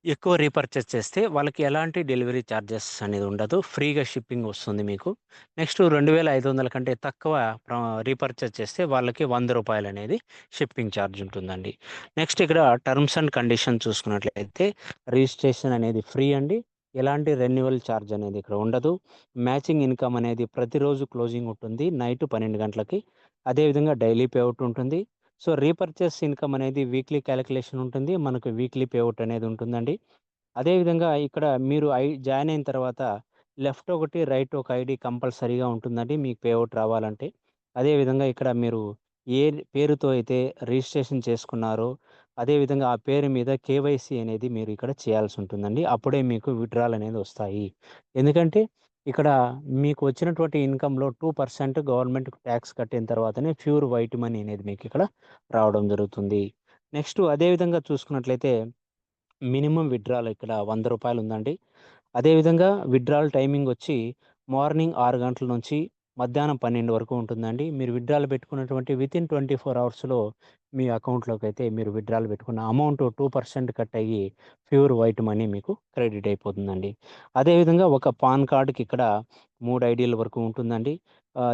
ఎక్కువ రీపర్చేస్ చేస్తే వాళ్ళకి ఎలాంటి డెలివరీ చార్జెస్ అనేది ఉండదు. ఫ్రీగా షిప్పింగ్ వస్తుంది మీకు. నెక్స్ట్ 2,500 కంటే తక్కువ రీపర్చేస్ చేస్తే వాళ్ళకి రూ. 100 అనేది షిప్పింగ్ ఛార్జ్ ఉంటుందండి. నెక్స్ట్ ఇక్కడ టర్మ్స్ అండ్ కండిషన్ చూసుకున్నట్లయితే రిజిస్ట్రేషన్ అనేది ఫ్రీ అండి. ఎలాంటి రెన్యువల్ ఛార్జ్ అనేది ఇక్కడ ఉండదు. మ్యాచింగ్ ఇన్‌కమ్ అనేది ప్రతిరోజు క్లోజింగ్ ఉంటుంది. నైట్ 12 గంటలకి. అదేవిధంగా డైలీ పే ఔట్ ఉంటుంది. సో, రీపర్చేస్ ఇన్‌కమ్ అనేది వీక్లీ కాలిక్యులేషన్ ఉంటుంది. మనకు వీక్లీ పే ఔట్ అనేది ఉంటుందండి. అదేవిధంగా ఇక్కడ మీరు జాయిన్ అయిన తర్వాత లెఫ్ట్ ఒకటి, రైట్ ఒక ఐడీ కంపల్సరీగా ఉంటుందండి మీకు పే ఔట్ రావాలంటే. అదేవిధంగా ఇక్కడ మీరు ఏ పేరుతో అయితే రిజిస్ట్రేషన్ చేసుకున్నారో, అదేవిధంగా ఆ పేరు మీద కేవైసీ అనేది మీరు ఇక్కడ చేయాల్సి ఉంటుందండి. అప్పుడే మీకు విత్‌డ్రాల్ అనేది వస్తాయి. ఎందుకంటే ఇక్కడ మీకు వచ్చినటువంటి ఇన్‌కమ్‌లో 2% గవర్నమెంట్‌కి ట్యాక్స్ కట్టిన తర్వాతనే ప్యూర్ వైట్ మనీ అనేది మీకిక్కడ రావడం జరుగుతుంది. నెక్స్ట్ అదే విధంగా చూసుకున్నట్లయితే మినిమమ్ విత్‌డ్రాల్ ఇక్కడ రూ. 100 ఉందండి. అదేవిధంగా విత్‌డ్రాల్ టైమింగ్ వచ్చి మార్నింగ్ 6 గంటల నుంచి మధ్యాహ్నం 12 వరకు ఉంటుందండి. మీరు విత్‌డ్రాల్ పెట్టుకున్నటువంటి వితిన్ 24 అవర్స్‌లో మీ అకౌంట్‌లోకైతే మీరు విత్‌డ్రాల్ పెట్టుకున్న అమౌంట్ 2% కట్ అయ్యి ప్యూర్ వైట్ మనీ మీకు క్రెడిట్ అయిపోతుందండి. అదేవిధంగా ఒక పాన్ కార్డ్‌కి ఇక్కడ 3 ఐడీల వరకు ఉంటుందండి.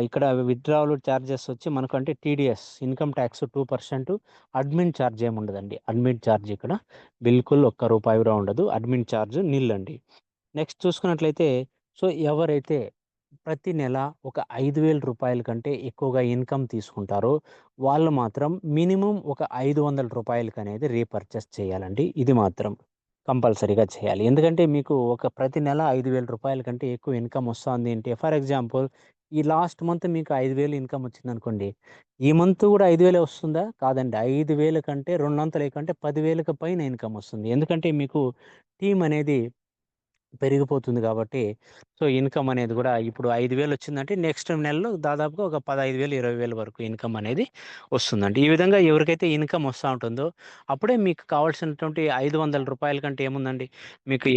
ఇక్కడ విత్‌డ్రావల్ చార్జెస్ వచ్చి మనకంటే TDS income tax 2%, admin charge ఏమి ఉండదండి. అడ్మిన్ ఛార్జ్ ఇక్కడ బిల్కుల్ ఒక్క రూపాయి కూడా ఉండదు. అడ్మిన్ ఛార్జ్ నిల్ అండి. నెక్స్ట్ చూసుకున్నట్లయితే ఎవరైతే ప్రతి నెల ఒక రూ. 5,000 కంటే ఎక్కువగా ఇన్‌కమ్ తీసుకుంటారో, వాళ్ళు మాత్రం మినిమమ్ ఒక రూ. 500 రీపర్చేస్ చేయాలండి. ఇది మాత్రం కంపల్సరీగా చేయాలి. ఎందుకంటే మీకు ప్రతి నెల రూ. 5,000 కంటే ఎక్కువ ఇన్‌కమ్ వస్తాంది అంటే ఫర్ ఎగ్జాంపుల్ ఈ లాస్ట్ మంత్ మీకు 5,000 ఇన్‌కమ్ వచ్చిందనుకోండి. ఈ మంత్ కూడా 5,000 వస్తుందా? కాదండి. 5,000 కంటే రెండొంతులు అంటే 10,000కి పైన ఇన్‌కమ్ వస్తుంది. ఎందుకంటే మీకు టీమ్ అనేది పెరిగిపోతుంది కాబట్టి, ఇన్‌కమ్ అనేది గూడా ఇప్పుడు 5,000 వచ్చిందంటే నెక్స్ట్ నెలలో దాదాపుగా ఒక 15,000, 20,000 వరకు ఇన్‌కమ్ అనేది వస్తుందండి. ఈ విధంగా ఎవరికైతే ఇన్‌కమ్ వస్తా ఉంటుందో, అప్పుడే మీకు కావాల్సినటువంటి రూ. 500 కంటే ఏముందండి, మీకు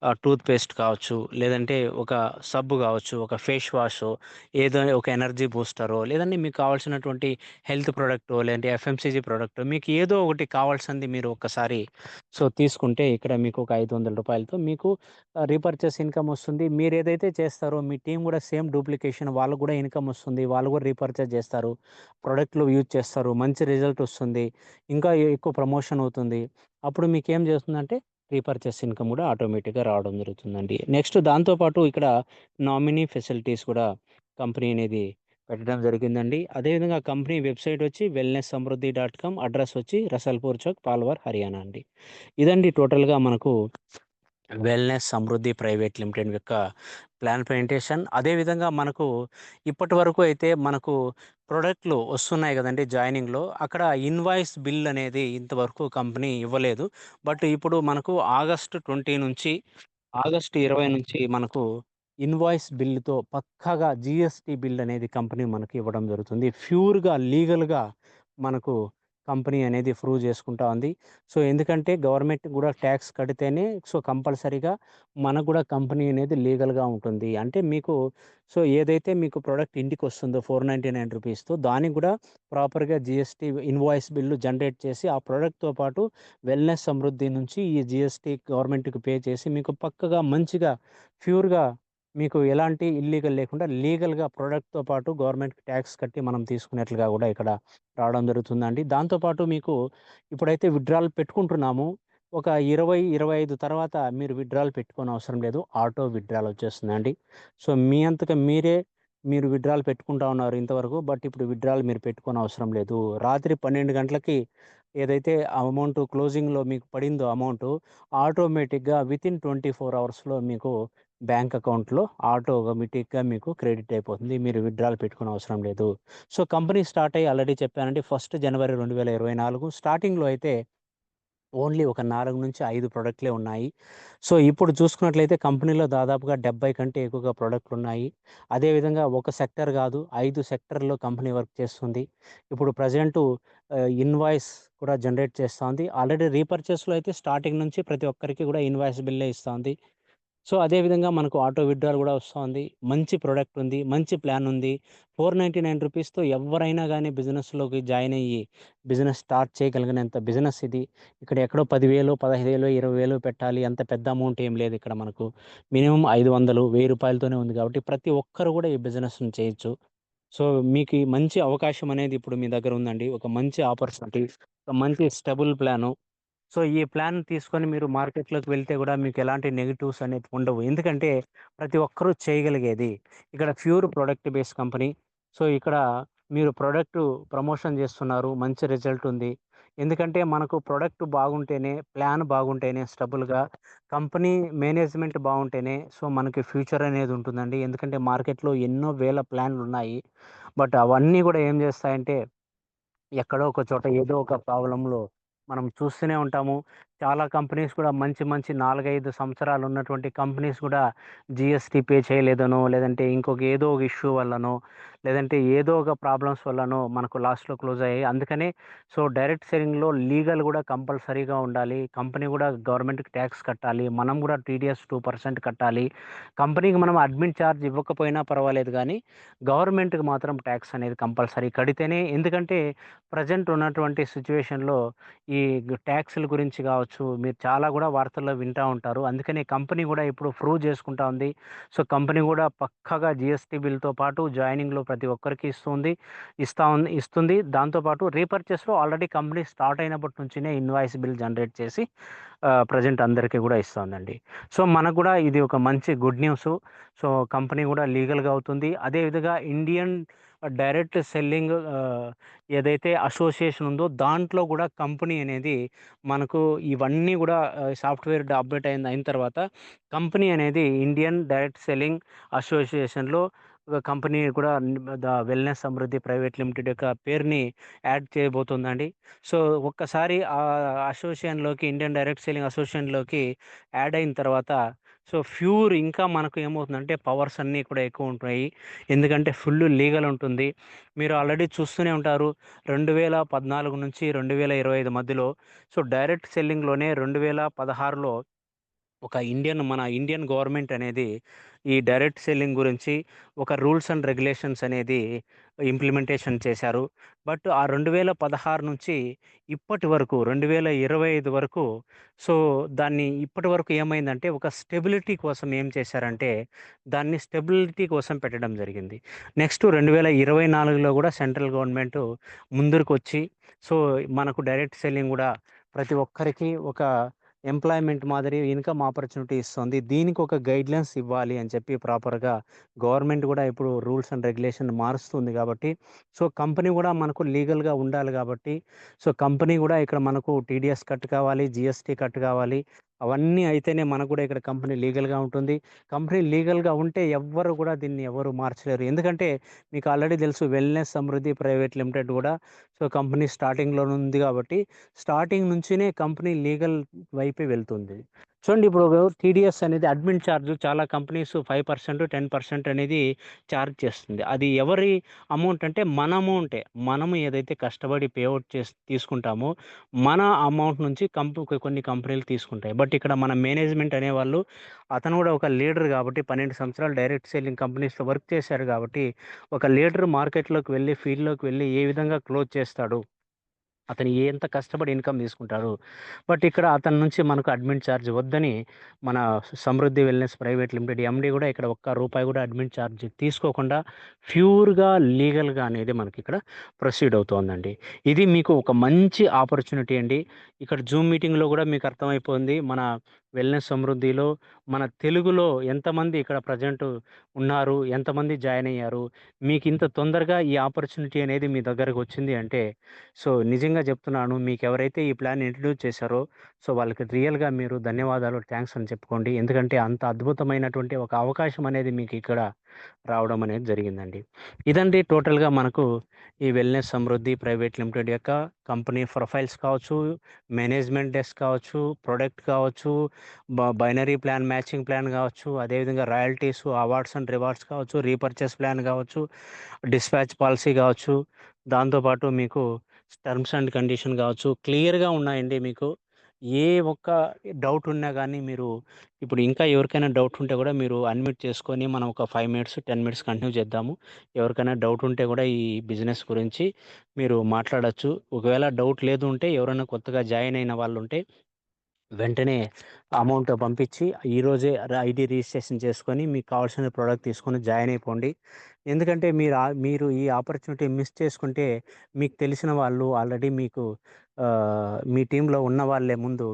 ఆహ్, టూత్ పేస్ట్ కావచ్చు, లేదంటే ఒక సబ్బు గావచ్చు, ఒక ఫేస్ వాషో, ఏదో ఒక ఎనర్జీ బూస్టరో, లేదంటే మీకు కావాల్సినటువంటి హెల్త్ ప్రొడక్టో, లేదంటే ఎఫ్ఎంసీజీ ప్రొడక్టో మీకు ఏదో ఒకటి కావాల్సింది మీరు ఒక్కసారి తీసుకుంటే ఇక్కడ మీకు ఒక రూ. 500తో మీకు రీపర్చేస్ ఇన్‌కమ్ వస్తుంది. మీరేదైతే చేస్తారో మీ టీమ్ గూడా సేమ్ డూప్లికేషన్ వాళ్ళకి గూడా ఇన్‌కమ్ వస్తుంది. వాళ్ళు గూడా రీపర్చేస్ జేస్తారు. ప్రొడక్ట్‌లు యూజ్ చేస్తారు. మంచి రిజల్ట్ వస్తుంది. ఇంకా ఎక్కువ ప్రమోషన్ అవుతుంది. అప్పుడు మీకేం చేస్తుందంటే రీపర్చేస్ ఇన్‌కమ్ గూడా ఆటోమేటిక్‌గా రావడం జరుగుతుందండి. నెక్స్ట్ దాంతో పాటు ఇక్కడ నామినీ ఫెసిలిటీస్ కూడా కంపెనీ అనేది పెట్టడం జరిగిందండి. అదేవిధంగా కంపెనీ వెబ్‌సైట్ వచ్చి వెల్‌నెస్ సమృద్ధి.com, అడ్రెస్ వచ్చి రసల్పూర్ చౌక్, పాల్వార్, హర్యానా అండి. ఇదండి టోటల్‌గా మనకు వెల్‌నెస్ సమృద్ధి ప్రైవేట్ లిమిటెడ్ యొక్క ప్లాన్ ప్రజెంటేషన్. అదేవిధంగా మనకు ఇప్పటివరకు అయితే మనకు ప్రొడక్ట్‌లు వస్తున్నాయి గదండీ జాయినింగ్‌లో. అక్కడ ఇన్వాయిస్ బిల్ అనేది ఇంతవరకు కంపెనీ ఇవ్వలేదు. బట్ ఇప్పుడు మనకు ఆగస్టు 20 నుంచి మనకు ఇన్వాయిస్ బిల్‌తో పక్కాగా జీఎస్టీ బిల్ అనేది కంపెనీ మనకి ఇవ్వడం జరుగుతుంది. ప్యూర్‌గా లీగల్‌గా మనకు కంపెనీ అనేది ప్రూవ్ చేసుకుంటా ఉంది. సో, ఎందుకంటే గవర్నమెంట్ కూడా ట్యాక్స్ కడితేనే సో, కంపల్సరీగా మనకు కూడా కంపెనీ అనేది లీగల్‌గా ఉంటుంది. అంటే మీకు సో, ఏదైతే మీకు ప్రొడక్ట్ ఇంటికొస్తుందో రూ. 499 దానికి కూడా ప్రాపర్‌గా జీఎస్టీ ఇన్వాయిస్ బిల్లు జనరేట్ చేసి, ఆ ప్రొడక్ట్‌తో పాటు వెల్‌నెస్ సమృద్ధి నుంచి ఈ జీఎస్టీ గవర్నమెంట్‌కి పే చేసి, మీకు పక్కగా మంచిగా ప్యూర్‌గా మీకు ఎలాంటి ఇల్లీగల్ లేకుండా లీగల్‌గా ప్రొడక్ట్‌తో పాటు గవర్నమెంట్‌కి ట్యాక్స్ కట్టి మనం తీసుకునేట్లుగా కూడా ఇక్కడ రావడం జరుగుతుందండి. దాంతో పాటు మీకు ఇప్పుడైతే విత్‌డ్రాయల్ పెట్టుకుంటున్నాము. ఒక 20, 25 తర్వాత మీరు విత్‌డ్రాయల్ పెట్టుకోనవసరం లేదు. ఆటో విత్‌డ్రాయల్ వచ్చేస్తుందండి. సో, మీ అంతట మీరే మీరు విత్‌డ్రాయల్ పెట్టుకుంటా ఉన్నారు ఇంతవరకు. బట్ ఇప్పుడు విత్‌డ్రాయల్ మీరు పెట్టుకోనవసరం లేదు. రాత్రి 12 గంటలకి ఏదైతే అమౌంట్ క్లోజింగ్‌లో మీకు పడిందో అమౌంటు ఆటోమేటిక్‌గా వితిన్ 24 అవర్స్‌లో మీకు బ్యాంక్ అకౌంట్‌లో ఆటోమేటిక్‌గా మీకు క్రెడిట్ అయిపోతుంది. మీరు విత్‌డ్రాయల్ పెట్టుకోనవసరం లేదు. సో, కంపెనీ స్టార్ట్ అయ్యి ఆల్రెడీ చెప్పానండి. ఫస్ట్ జనవరి 2024 స్టార్టింగ్‌లో అయితే ఓన్లీ ఒక 4-5 ప్రొడక్ట్‌లే ఉన్నాయి. సో, ఇప్పుడు చూసుకున్నట్లయితే కంపెనీలో దాదాపుగా 70 కంటే ఎక్కువగా ప్రొడక్ట్‌లున్నాయి. అదేవిధంగా ఒక సెక్టర్ గాదు, 5 సెక్టర్‌లో కంపెనీ వర్క్ చేస్తుంది. ఇప్పుడు ప్రెజెంటు ఇన్వాయిస్ కూడా జనరేట్ చేస్తాంది. ఆల్రెడీ రీపర్చేస్‌లో అయితే స్టార్టింగ్ నుంచి ప్రతి ఒక్కరికి కూడా ఇన్వాయిస్ బిల్లే ఇస్తాంది. సో, అదే విధంగా మనకు ఆటో విత్‌డ్రాయల్ గూడా వస్తోంది. మంచి ప్రొడక్ట్ ఉంది. మంచి ప్లాన్ ఉంది. రూ. 499తో ఎవ్వరైనా గానీ బిజినెస్‌లోకి జాయిన్ అయ్యి, బిజినెస్ స్టార్ట్ చేయగలిగినంత బిజినెస్ ఇది. ఇక్కడ ఎక్కడో 10,000, 15,000, 20,000 పెట్టాలి. అంత పెద్ద అమౌంట్ ఏం లేదు ఇక్కడ మనకు. మినిమమ్ 500, రూ. 1000తోనే ఉంది కాబట్టి ప్రతి ఒక్కరు గూడా ఈ బిజినెస్‌ని చేయొచ్చు. సో, మీకీ మంచి అవకాశం అనేది ఇప్పుడు మీ దగ్గర ఉందండి. ఒక మంచి ఆపర్చునిటీ, ఒక మంచి స్టెబుల్ ప్లాను. సో, ఈ ప్లాన్ తీసుకొని మీరు మార్కెట్‌లోకి వెళ్తే గూడా మీకెలాంటి నెగెటివ్స్ అనేవి ఉండవు. ఎందుకంటే ప్రతి ఒక్కరు చేయగలిగేది. ఇక్కడ pure product base company. So, ఇక్కడ మీరు ప్రొడక్టు ప్రమోషన్ జేస్తున్నారు. మంచి రిజల్ట్ ఉంది. ఎందుకంటే మనకు ప్రొడక్ట్ బాగుంటేనే, ప్లాన్ బాగుంటేనే స్టెబుల్‌గా కంపెనీ మేనేజ్‌మెంట్ బావుంటేనే సో, మనకి ఫ్యూచర్ అనేది ఉంటుందండి. ఎందుకంటే మార్కెట్‌లో ఎన్నో వేల ప్లాన్‌లున్నాయి. బట్ అవన్నీ గూడా ఏం జేస్తాయంటే ఎక్కడో ఒక చోట ఏదో ఒక ప్రాబ్లమ్‌లో మనం చూస్తూనే ఉంటాము. చాలా కంపెనీస్ కూడా మంచి మంచి 4, 5 సంవత్సరాలు ఉన్నటువంటి కంపెనీస్ కూడా జీఎస్టీ పే చేయలేదనో, లేదంటే ఇంకొక ఏదో ఒక ఇష్యూ వల్లనో, లేదంటే ఏదో ఒక ప్రాబ్లమ్స్ వల్లనో మనకు లాస్ట్‌లో క్లోజ్ అయ్యాయి. అందుకనే సో, డైరెక్ట్ సెల్లింగ్‌లో లీగల్ కూడా కంపల్సరీగా ఉండాలి. కంపెనీ కూడా గవర్నమెంట్‌కి ట్యాక్స్ కట్టాలి. మనం కూడా టీడీఎస్ 2% కట్టాలి. కంపెనీకి మనం అడ్మిన్ చార్జ్ ఇవ్వకపోయినా పర్వాలేదు గానీ, గవర్నమెంట్‌కి మాత్రం ట్యాక్స్ అనేది కంపల్సరీ కడితేనే ఎందుకంటే ప్రెజెంట్ ఉన్నటువంటి సిట్యుయేషన్‌లో ఈ ట్యాక్స్‌ల గురించి గావచ్చు, మీరు చాలా గూడా వార్తల్లో వింటా ఉంటారు. అందుకనే కంపెనీ గూడా ఇప్పుడు ప్రూవ్ చేసుకుంటా ఉంది. సో, కంపెనీ గూడా పక్కాగా జీఎస్టీ బిల్‌తో పాటు జాయినింగ్‌లో ప్రతి ఒక్కరికి ఇస్తుంది. దాంతో పాటు రీపర్చేస్‌లో ఆల్రెడీ కంపెనీ స్టార్ట్ అయినప్పటి నుంచినే ఇన్వాయిస్ బిల్ జనరేట్ చేసి ప్రెజెంట్ అందరికీ గూడా ఇస్తోందండి. సో, మనకు గూడా ఇది ఒక మంచి గుడ్ న్యూసు. సో, కంపెనీ గూడా లీగల్‌గా అవుతుంది. అదే విధంగా ఇండియన్ డైరెక్ట్ సెల్లింగ్ ఏదైతే అసోసియేషన్ ఉందో దాంట్లో గూడా కంపెనీ అనేది మనకు ఇవన్నీ గూడా సాఫ్ట్‌వేర్ అప్‌డేట్ అయిన తర్వాత కంపెనీ అనేది ఇండియన్ డైరెక్ట్ సెల్లింగ్ అసోసియేషన్‌లో ఒక కంపెనీ కూడా వెల్‌నెస్ సమృద్ధి ప్రైవేట్ లిమిటెడ్ యొక్క పేరుని యాడ్ చేయబోతుందండి. సో, ఒక్కసారి అసోసియేషన్‌లోకి ఇండియన్ డైరెక్ట్ సెల్లింగ్ అసోసియేషన్‌లోకి యాడ్ అయిన తర్వాత సో, ఇంకా మనకు ఏమవుతుందంటే పవర్స్ అన్నీ కూడా ఎక్కువుంటాయి. ఎందుకంటే ఫుల్లు లీగల్ ఉంటుంది. మీరు ఆల్రెడీ చూస్తూనే ఉంటారు. 2014 నుంచి 2025 మధ్యలో సో, డైరెక్ట్ సెల్లింగ్‌లోనే 2016లో మన ఇండియన్ గవర్నమెంట్ అనేది ఈ డైరెక్ట్ సెల్లింగ్ గురించి ఒక రూల్స్ అండ్ రెగ్యులేషన్స్ అనేది ఇంప్లిమెంటేషన్ చేశారు. బట్ ఆ 2016 నుంచి ఇప్పటి వరకు 2025 వరకు సో, దాన్ని ఇప్పటి వరకు ఏమైందంటే ఒక స్టెబిలిటీ కోసం ఏం చేశారంటే దాన్ని స్టెబిలిటీ కోసం పెట్టడం జరిగింది. నెక్స్ట్ 2024లో కూడా సెంట్రల్ గవర్నమెంట్ ముందరికొచ్చి సో, మనకు డైరెక్ట్ సెల్లింగ్ గూడా ప్రతి ఒక్కరికి ఒక ఎంప్లాయ్‌మెంట్ మాదిరి ఇన్‌కమ్ ఆపర్చునిటీ ఇస్తుంది. దీనికి ఒక గైడ్‌లైన్స్ ఇవ్వాలి అని చెప్పి ప్రాపర్‌గా గవర్నమెంట్ గూడా ఇప్పుడు రూల్స్ అండ్ రెగ్యులేషన్ మారుస్తుంది గాబట్టి, సో, కంపెనీ గూడా మనకు లీగల్‌గా ఉండాలి గాబట్టి, సో, కంపెనీ గూడా ఇక్కడ మనకు టీడీఎస్ కట్ కావాలి, జీఎస్టీ కట్ కావాలి. అవన్నీ అయితేనే మనకు గూడా ఇక్కడ కంపెనీ లీగల్‌గా ఉంటుంది. కంపెనీ లీగల్‌గా ఉంటే ఎవ్వరు గూడా దీన్ని ఎవరు మార్చలేరు. ఎందుకంటే మీకు ఆల్రెడీ తెలుసు వెల్‌నెస్ సమృద్ధి ప్రైవేట్ లిమిటెడ్ గూడా సో, కంపెనీ స్టార్టింగ్‌లోనే ఉంది గాబట్టి, స్టార్టింగ్ నుంచినే కంపెనీ లీగల్ వైపే వెళ్తుంది. చూడండి ఇప్పుడు టీడీఎస్ అనేది అడ్మిన్ ఛార్జ్ చాలా కంపెనీస్ 5%, 10% అనేది ఛార్జ్ చేస్తుంది. అది ఎవరి అమౌంట్ అంటే మన అమౌంటే. మనము ఏదైతే కష్టపడి పేఅవుట్ తీసుకుంటామో మన అమౌంట్ నుంచి కొన్ని కంపెనీలు తీసుకుంటాయి. బట్ ఇక్కడ మన మేనేజ్మెంట్ అనేవాళ్ళు అతను కూడా ఒక లీడర్ కాబట్టి 12 సంవత్సరాలు డైరెక్ట్ సెల్లింగ్ కంపెనీస్‌లో వర్క్ చేశారు కాబట్టి ఒక లీడర్ మార్కెట్‌లోకి వెళ్ళి ఫీల్డ్‌లోకి వెళ్ళి ఏ విధంగా క్లోజ్ చేస్తాడు? అతను ఎంత కష్టపడి ఇన్కమ్ తీసుకుంటారు. బట్ ఇక్కడ అతని నుంచి మనకు అడ్మిన్ ఛార్జ్ వద్దని మన సమృద్ధి వెల్నెస్ ప్రైవేట్ లిమిటెడ్ ఎండీ కూడా ఇక్కడ ఒక్క రూపాయి కూడా అడ్మిన్ ఛార్జ్ తీసుకోకుండా ప్యూర్‌గా లీగల్‌గా అనేది మనకి ఇక్కడ ప్రొసీడ్ అవుతోందండి. ఇది మీకు ఒక మంచి ఆపర్చునిటీ అండి. ఇక్కడ జూమ్ మీటింగ్‌లో కూడా మీకు అర్థమైపోయింది. మన వెల్నెస్ సమృద్ధిలో మన తెలుగులో ఎంతమంది ఇక్కడ ప్రెజెంట్ ఉన్నారు, ఎంతమంది జాయిన్ అయ్యారు, మీకు ఇంత తొందరగా ఈ ఆపర్చునిటీ అనేది మీ దగ్గరకు వచ్చింది అంటే సో, నిజంగా చెప్తున్నాను. మీకెవరైతే ఈ ప్లాన్ ఇంట్రొడ్యూస్ చేశారో, సో, వాళ్ళకి రియల్‌గా మీరు ధన్యవాదాలు, థాంక్స్ అని చెప్పుకోండి. ఎందుకంటే అంత అద్భుతమైనటువంటి ఒక అవకాశం అనేది మీకిక్కడ రావడం అనేది జరిగిందండి. ఇదండి టోటల్‌గా మనకు ఈ వెల్‌నెస్ సమృద్ధి ప్రైవేట్ లిమిటెడ్ యొక్క కంపెనీ ప్రొఫైల్స్ కావచ్చు, మేనేజ్మెంట్ డెస్క్ కావచ్చు, ప్రొడక్ట్ కావచ్చు, బైనరీ ప్లాన్, మ్యాచింగ్ ప్లాన్ కావచ్చు, అదేవిధంగా రాయల్టీస్, అవార్డ్స్ అండ్ రివార్డ్స్ కావచ్చు, రీపర్చేస్ ప్లాన్ కావచ్చు, డిస్పాచ్ పాలసీ కావచ్చు, దాంతో పాటు మీకు టర్మ్స్ అండ్ కండిషన్ కావచ్చు క్లియర్‌గా ఉన్నాయండి మీకు. ఏ ఒక్క డౌట్ ఉన్నా గానీ మీరు ఇప్పుడు ఇంకా ఎవరికైనా డౌట్ ఉంటే గూడా మీరు అన్‌మ్యూట్ చేసుకొని మనం ఒక 5 మినిట్స్, 10 మినిట్స్ కంటిన్యూ చేద్దాము. ఎవరికైనా డౌట్ ఉంటే గూడా ఈ బిజినెస్ గురించి మీరు మాట్లాడొచ్చు. ఒకవేళ డౌట్ లేదు ఉంటే ఎవరైనా కొత్తగా జాయిన్ అయిన వాళ్ళుంటే వెంటనే అమౌంట్ పంపించి ఈరోజే ఐడీ రిజిస్ట్రేషన్ చేసుకొని మీకు కావాల్సిన ప్రోడక్ట్ తీసుకొని జాయిన్ అయిపోండి. ఎందుకంటే మీరు ఈ ఆపర్చునిటీ మిస్ చేసుకుంటే మీకు తెలిసిన వాళ్ళు ఆల్రెడీ మీకు మీ టీమ్‌లో ఉన్న వాళ్ళే ముందు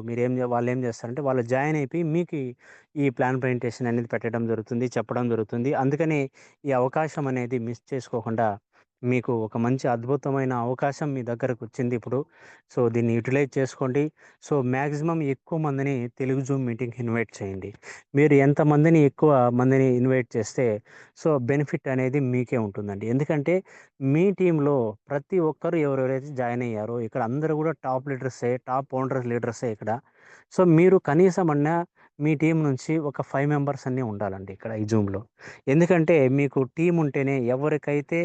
వాళ్ళేం చేస్తారంటే వాళ్ళు జాయిన్ అయిపోయి మీకు ఈ ప్లాన్ ప్రజెంటేషన్ అనేది పెట్టడం జరుగుతుంది, చెప్పడం జరుగుతుంది. అందుకని ఈ అవకాశం అనేది మిస్ చేసుకోకుండా మీకు ఒక మంచి అద్భుతమైన అవకాశం మీ దగ్గరకొచ్చింది ఇప్పుడు. సో, దీన్ని యుటిలైజ్ చేసుకోండి. సో, మాక్సిమం ఎక్కువ మందిని తెలుగు జూమ్ మీటింగ్‌కి ఇన్వైట్ చేయండి. మీరు ఎంతమందిని ఎక్కువ మందిని ఇన్వైట్ చేస్తే సో, బెనిఫిట్ అనేది మీకే ఉంటుందండి. ఎందుకంటే మీ టీమ్‌లో ప్రతి ఒక్కరు ఎవరెవరైతే జాయిన్ అయ్యారో ఇక్కడ అందరూ కూడా టాప్ లీడర్సే, టాప్ ఓనర్ లీడర్సే ఇక్కడ. సో, మీరు కనీసమన్నా మీ టీమ్ నుంచి ఒక 5 మెంబర్స్ అన్నీ ఉండాలండి ఇక్కడ ఈ జూమ్‌లో. ఎందుకంటే మీకు టీమ్ ఉంటేనే ఎవరికైతే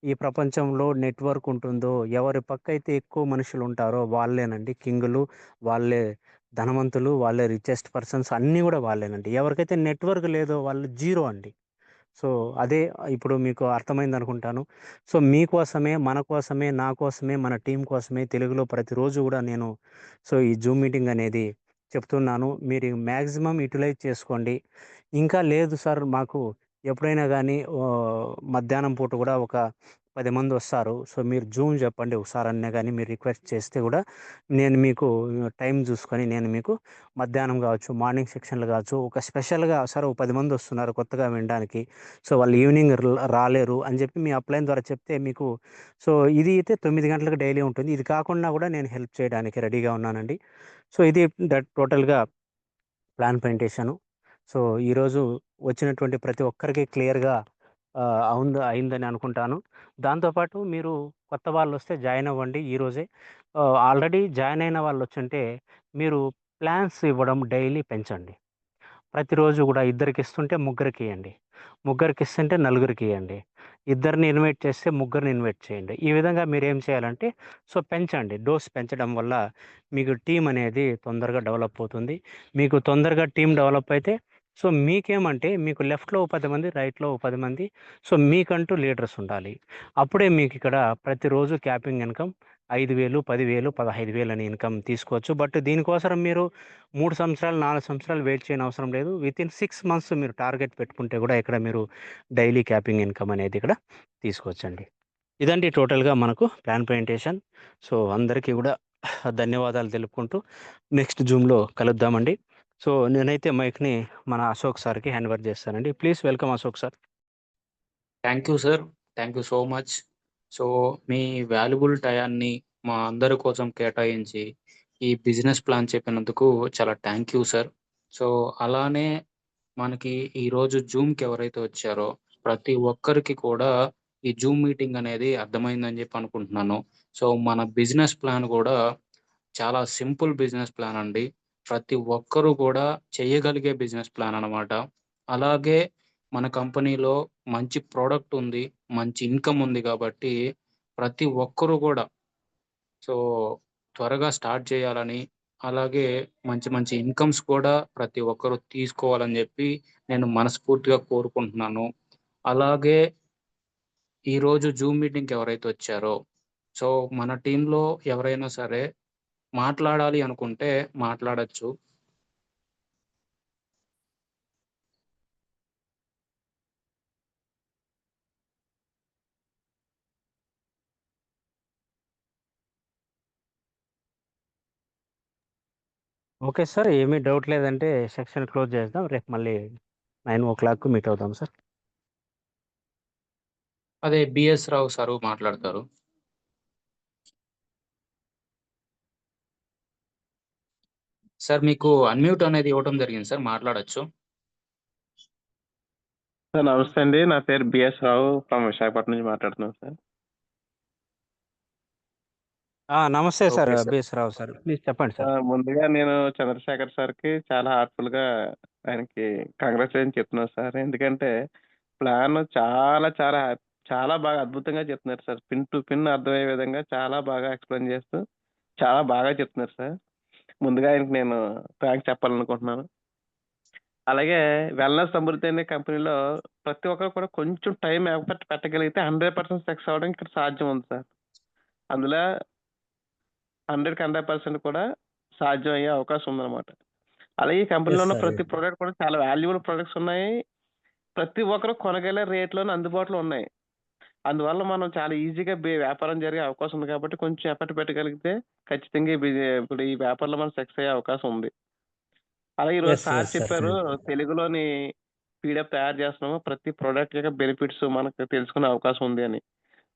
ఈ ప్రపంచంలో నెట్‌వర్క్ ఉంటుందో, ఎవరి పక్కైతే ఎక్కువ మనుషులుంటారో వాళ్ళేనండి కింగులు. వాళ్ళే ధనవంతులు, వాళ్ళే రిచెస్ట్ పర్సన్స్ అన్నీ గూడా వాళ్ళేనండి. ఎవరికైతే నెట్‌వర్క్ లేదో వాళ్ళు జీరో అండి. సో, అదే ఇప్పుడు మీకు అర్థమైందనుకుంటాను. సో, మీకోసమే, మన కోసమే, నా కోసమే, మన టీమ్ కోసమే తెలుగులో ప్రతిరోజు గూడా నేను సో, ఈ జూమ్ మీటింగ్ అనేది చెప్తున్నాను. మీరు మాక్సిమం యుటిలైజ్ చేసుకోండి. ఇంకా లేదు సార్ మాకు ఎప్పుడైనా గానీ మధ్యాహ్నం పూట గూడా ఒక 10 మందొస్తారు. సో, మీరు జూమ్ చెప్పండి ఒకసారన్నా గానీ మీరు రిక్వెస్ట్ చేస్తే గూడా నేను మీకు టైం జూసుకొని నేను మీకు మధ్యాహ్నం గావచ్చు, మార్నింగ్ సెక్షన్‌లో గావచ్చు, ఒక స్పెషల్‌గా సార్ ఓ 10 మందొస్తున్నారు కొత్తగా వినడానికి. సో, వాళ్ళు ఈవినింగ్ రాలేరు అని జెప్పి మీ అప్‌లైన్ ద్వారా చెప్తే మీకు సో, ఇది అయితే 9 గంటలకు డైలీ ఉంటుంది. ఇది కాకుండా గూడా నేను హెల్ప్ చేయడానికి రెడీగా ఉన్నానండి. సో, ఇది టోటల్‌గా ప్లాన్ ప్రజెంటేషను. సో, ఈరోజు వచ్చినటువంటి ప్రతి ఒక్కరికి క్లియర్‌గా అయిందని అనుకుంటాను. దాంతో పాటు మీరు కొత్త వాళ్ళొస్తే జాయిన్ అవ్వండి ఈరోజే. ఆల్రెడీ జాయిన్ అయిన వాళ్ళొచ్చుంటే మీరు ప్లాన్స్ ఇవ్వడం డైలీ పెంచండి. ప్రతిరోజు గూడా ఇద్దరికిస్తుంటే ముగ్గురికియ్యండి. ముగ్గురికిస్తుంటే నలుగురికియ్యండి. ఇద్దరిని ఇన్వైట్ చేస్తే ముగ్గురిని ఇన్వైట్ చేయండి. ఈ విధంగా మీరేం చేయాలంటే సో, పెంచండి. డోస్ పెంచడం వల్ల మీకు టీమ్ అనేది తొందరగా డెవలప్ అవుతుంది. మీకు తొందరగా టీమ్ డెవలప్ అయితే సో, మీకేమంటే మీకు లెఫ్ట్‌లో ఓ 10 మంది, రైట్‌లో ఓ 10 మంది సో, మీకంటూ లీడర్స్ ఉండాలి. అప్పుడే మీకిక్కడ ప్రతిరోజు క్యాపింగ్ ఇన్‌కమ్ 5,000, 10,000, 15,000 అని ఇన్‌కమ్ తీసుకోవచ్చు. బట్ దీనికోసరం మీరు 3 సంవత్సరాలు, 4 సంవత్సరాలు వెయిట్ చేయనవసరం లేదు. వితిన్ 6 మంత్స్ మీరు టార్గెట్ పెట్టుకుంటే గూడా ఇక్కడ మీరు డైలీ క్యాపింగ్ ఇన్‌కమ్ అనేది ఇక్కడ తీసుకోవచ్చండి. ఇదండి టోటల్‌గా మనకు ప్లాన్ ప్రజెంటేషన్. సో, అందరికీ గూడా ధన్యవాదాలు తెలుపుకుంటూ నెక్స్ట్ జూమ్‌లో కలుద్దామండి. సో, నేనైతే మైక్‌ని మన అశోక్ సార్‌కి హ్యాండ్ ఓవర్ చేస్తానండి. Please welcome Ashok sir.
Thank you sir. Thank you so much. So, మీ వాల్యుబుల్ టయాన్ని మా అందరి కోసం కేటాయించి, ఈ బిజినెస్ ప్లాన్ చెప్పినందుకు చాలా థ్యాంక్ యూ సార్. సో, అలానే మనకి ఈరోజు జూమ్‌కి ఎవరైతే వచ్చారో, ప్రతి ఒక్కరికి కూడా ఈ జూమ్ మీటింగ్ అనేది అర్థమైందని జెప్పి అనుకుంటున్నాను. సో, మన బిజినెస్ ప్లాన్ గూడా చాలా సింపుల్ బిజినెస్ ప్లాన్ అండి. ప్రతి ఒక్కరు కూడా చేయగలిగే బిజినెస్ ప్లాన్ అన్నమాట. అలాగే మన కంపెనీలో మంచి ప్రొడక్ట్ ఉంది. మంచి ఇన్‌కమ్ ఉంది కాబట్టి ప్రతి ఒక్కరు కూడా సో, త్వరగా స్టార్ట్ చేయాలని, అలాగే మంచి మంచి ఇన్‌కమ్స్ కూడా ప్రతి ఒక్కరు తీసుకోవాలని జెప్పి నేను మనస్ఫూర్తిగా కోరుకుంటున్నాను. అలాగే ఈరోజు జూమ్ మీటింగ్‌కి ఎవరైతే వచ్చారో, సో, మన టీమ్‌లో ఎవరైనా సరే మాట్లాడాలి అనుకుంటే మాట్లాడొచ్చు.
Okay sir. ఏమీ డౌట్ లేదంటే సెక్షన్ క్లోజ్ చేద్దాం. రేపు మళ్ళీ 9:00 మీట్ అవుదాం సార్.
అదే బిఎస్ రావు సారు మాట్లాడతారు. సార్ మీకు అన్‌మ్యూట్ అనేది ఇవ్వటం జరిగింది సార్. మాట్లాడొచ్చు.
సార్ నమస్తే అండి. నా పేరు బిఎస్ రావు ఫ్రమ్ విశాఖపట్నం నుంచి మాట్లాడుతున్నాను సార్.
నమస్తే sir.
Okay sir.
BS Rao sir. Please చెప్పండి సార్.
ముందుగా నేను చంద్రశేఖర్ సార్‌కి చాలా హార్ట్‌ఫుల్‌గా ఆయనకి కంగ్రాచ్యులేషన్ చెప్తున్నాను సార్. ఎందుకంటే ప్లాన్ చాలా బాగా అద్భుతంగా చెప్తున్నారు సార్. పిన్ టు పిన్ అర్థమయ్యే విధంగా చాలా బాగా ఎక్స్‌ప్లెయిన్ చేస్తూ చాలా బాగా చెప్తున్నారు సార్. ముందుగా ఆయనకి నేను థాంక్స్ చెప్పాలనుకుంటున్నాను. అలాగే వెల్‌నెస్ సమృద్ధి అనే కంపెనీలో ప్రతి ఒక్కరు కూడా కొంచెం టైం ఎఫర్ట్ పెట్టగలిగితే 100% సక్సెస్ అవ్వడం ఇక్కడ సాధ్యం ఉంది సార్. అందులో 100కి 100% కూడా సాధ్యం అయ్యే అవకాశం ఉందన్నమాట. అలాగే ఈ కంపెనీలో
ఎస్
ఉన్న
సార్.
ప్రతి ప్రొడక్ట్ కూడా చాలా వాల్యుబుల్ ప్రొడక్ట్స్ ఉన్నాయి. ప్రతి ఒక్కరు కొనగల రేట్‌లోనే అందుబాటులో ఉన్నాయి. అందువల్ల మనం చాలా ఈజీగా వ్యాపారం జరిగే అవకాశం ఉంది కాబట్టి కొంచెం ఎఫర్ట్ పెట్టగలిగితే ఖచ్చితంగా ఇప్పుడు ఈ వ్యాపారంలో మనం సక్సెస్ అయ్యే అవకాశం ఉంది. అలాగే ఈరోజు
ఎస్
సార్
ఎస్ సార్.
చెప్పారు తెలుగులోని పీడీఎఫ్ తయారు చేస్తున్నాము. ప్రతి ప్రొడక్ట్ యొక్క బెనిఫిట్స్ మనకు తెలుసుకునే అవకాశం ఉంది అని.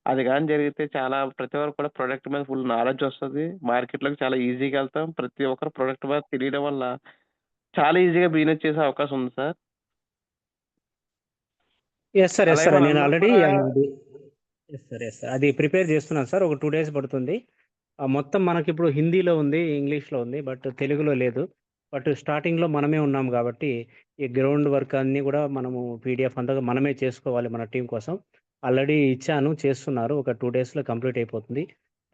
అది గాని జరిగితే చాలా ప్రతి ఒక్కరు కూడా ప్రొడక్ట్ మీద ఫుల్ నాలెడ్జ్ వస్తది. మార్కెట్‌లోకి చాలా ఈజీగా ఎళ్తాం. ప్రతి ఒక్కరు ప్రొడక్ట్ మీద తెలియడం వల్ల చాలా ఈజీగా బిజినెస్ చేసే అవకాశం ఉంది సార్.
Yes sir. ఎస్
అలాగే
సార్. నేను
మనందరం
ఆల్రెడీ
కూడా
అది ఎస్ సార్. Yes sir. అది ప్రిపేర్ చేస్తున్నాను సార్. ఒక 2 డేస్ పడుతుంది. మొత్తం మనకిప్పుడు హిందీలో ఉంది, ఇంగ్లీష్‌లో ఉంది. బట్ తెలుగులో లేదు. బట్ స్టార్టింగ్‌లో మనమే ఉన్నాం గాబట్టి, ఈ గ్రౌండ్ వర్క్ అన్నీ గూడా మనము పీడీఎఫ్ అంతా మనమే చేసుకోవాలి మన టీమ్ కోసం. ఆల్రెడీ ఇచ్చాను, చేస్తున్నారు. ఒక 2 డేస్‌లో కంప్లీట్ అయిపోతుంది.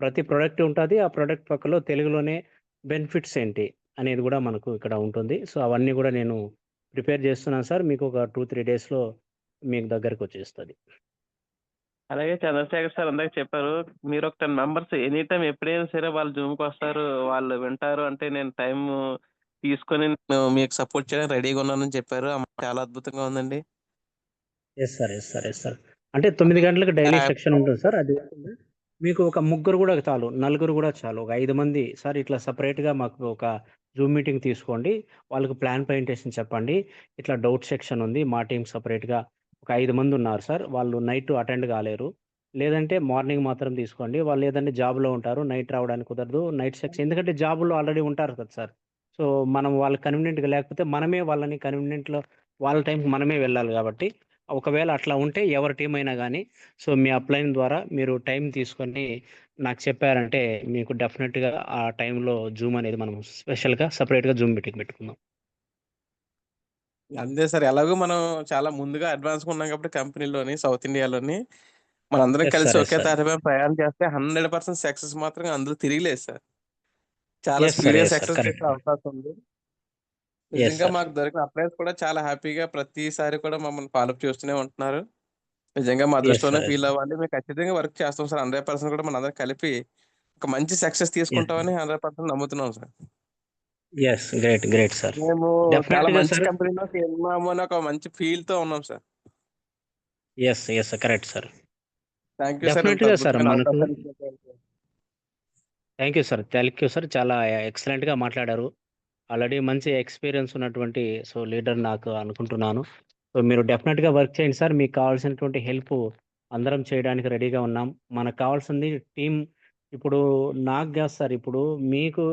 ప్రతి ప్రొడక్ట్ ఉంటది. ఆ ప్రొడక్ట్ పక్కలో తెలుగులోనే బెనిఫిట్స్ ఏంటి అనేది గూడా మనకు ఇక్కడ ఉంటుంది. సో, అవన్నీ గూడా నేను ప్రిపేర్ చేస్తున్నాను సార్. మీకు ఒక 2, 3 డేస్‌లో మీకు దగ్గరకొచ్చేస్తది.
అలాగే చంద్రశేఖర్ సార్ ఇందాక చెప్పారు. మీరు ఒక 10 మెంబర్స్ ఎనీ టైమ్ ఎప్పుడైనా సరే వాళ్ళు జూమ్‌కొస్తారు. వాళ్ళు వింటారు అంటే నేను టైము తీసుకొని నేను మీకు సపోర్ట్ చేయడానికి రెడీగా ఉన్నానని చెప్పారు. చాలా అద్భుతంగా ఉందండి.
Yes sir. Yes sir. Yes sir. అంటే 9 గంటలకు డైలీ సెక్షన్ ఉంటుంది సార్. అది కాకుండా మీకు ఒక ముగ్గురు గూడా చాలు. నలుగురు గూడా చాలు. ఒక 5 మంది సార్ ఇట్లా సెపరేట్‌గా మాకు ఒక జూమ్ మీటింగ్ తీసుకోండి. వాళ్ళకి ప్లాన్ ప్రజెంటేషన్ చెప్పండి. ఇట్లా డౌట్ సెక్షన్ ఉంది. మా టీమ్ సెపరేట్‌గా ఒక 5 మంది ఉన్నారు సార్. వాళ్ళు నైట్ అటెండ్ కాలేరు. లేదంటే మార్నింగ్ మాత్రం తీసుకోండి. వాళ్ళు లేదంటే జాబ్‌లో ఉంటారు. నైట్ రావడానికి కుదరదు. నైట్ సెక్షన్ ఎందుకంటే జాబ్‌లో ఆల్రెడీ ఉంటారు కదా సార్. సో, మనం వాళ్ళకి కన్వీనియంట్‌గా లేకపోతే మనమే వాళ్ళని కన్వీనియంట్‌లో వాళ్ళ టైంకి మనమే వెళ్ళాలి గాబట్టి ఒకవేళ అట్లా ఉంటే ఎవరి టీమ్ అయినా గానీ, సో, మీ అప్లైన్ ద్వారా మీరు టైం తీసుకొని నాకు చెప్పారంటే, మీకు డెఫినిట్‌గా ఆ టైంలో జూమ్ అనేది మనం స్పెషల్‌గా సెపరేట్‌గా జూమ్ మీటింగ్ పెట్టుకుందాం.
అంతే సార్. ఎలాగో మనం చాలా ముందుగా అడ్వాన్స్‌గా ఉన్నాం కాబట్టి కంపెనీలోని సౌత్ ఇండియాలోని మనందరం
యెస్
కలిసి
సార్. Yes
okay
sir.
తాటి మీద ప్రయాణం చేస్తే 100% సక్సెస్ మాత్రం అందులో తిరిగిలేదు సార్. చాలా
యెస్ సార్.
స్పీడ్‌గా
యెస్ సార్.
సక్సెస్ చేసే
కరెక్ట్.
అవకాశం ఉంది.
యెస్
నిజంగా
సార్.
మాకు దొరికిన అప్లయన్స్ కూడా చాలా హ్యాపీగా ప్రతిసారి కూడా మమ్మల్ని ఫాలోఅప్ చేస్తూనే ఉంటున్నారు. నిజంగా మా
యెస్
అదృష్టమనే
సార్. Yes
feel
sir.
అవ్వాలి. మేము ఖచ్చితంగా వర్క్ చేస్తాం సార్. 100% కూడా మనందరం కలిపి ఒక మంచి సక్సెస్
యెస్.
తీసుకుంటామని 100% నమ్ముతున్నాం sir.
Yes. Great. Great sir.
మేము చాలా
డెఫినిట్‌గా
మంచి
సార్.
కంపెనీలోకి వెళ్ళాము అని ఒక మంచి ఫీల్‌తో ఉన్నాం sir.
Yes. Yes. Correct sir.
Thank you sir. ఇంత
డెఫినిట్‌గా సార్
అద్భుతమైన
మనకు
అవకాశాన్ని ఇచ్చినందుకు.
Thank you sir. Thank you sir. చాలా ఎక్సలెంట్‌గా మాట్లాడారు. ఆల్రెడీ మంచి ఎక్స్‌పీరియన్స్ ఉన్నటువంటి లీడర్ నాకు అనుకుంటున్నాను. సో, మీరు డెఫినిట్‌గా వర్క్ చేయండి సార్. మీకు కావాల్సినటువంటి హెల్పు అందరం చేయడానికి రెడీగా ఉన్నాం. మనకు కావాల్సింది టీమ్ ఇప్పుడు నాకు గాదు సార్. ఇప్పుడు మీకు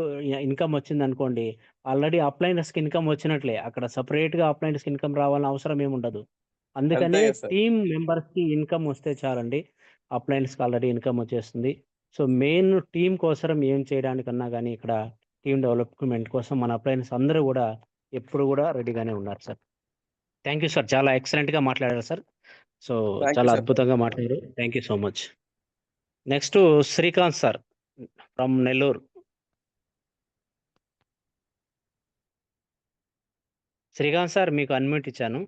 ఇన్‌కమ్ వచ్చిందనుకోండి. ఆల్రెడీ అప్లైనర్స్‌కి ఇన్‌కమ్ వచ్చినట్లే. అక్కడ సెపరేట్‌గా అప్లైనర్స్‌కి ఇన్‌కమ్ రావాల్సిన అవసరం ఏముండదు.
అంతే
అందుకనే
కదా సార్.
టీమ్ మెంబర్స్‌కి ఇన్‌కమ్ వస్తే చాలండి. అప్లయన్స్‌కి ఆల్రెడీ ఇన్‌కమ్ వచ్చేస్తుంది. సో, మెయిన్ టీమ్ కోసరం ఏం చేయడానికన్నా గాని ఇక్కడ టీమ్ డెవలప్మెంట్ కోసం మన అప్లయన్స్ అందరూ కూడా ఎప్పుడు కూడా రెడీగానే ఉన్నారు సార్. థ్యాంక్ యూ సార్, చాలా ఎక్సలెంట్గా మాట్లాడారు సార్. సో
థ్యాంక్ యూ
చాలా
సార్.
అద్భుతంగా మాట్లాడారు. Thank you so much. Next Srikanth sir from Nellore. Srikanth sir మీకు అన్మ్యూట్ ఇచ్చాను.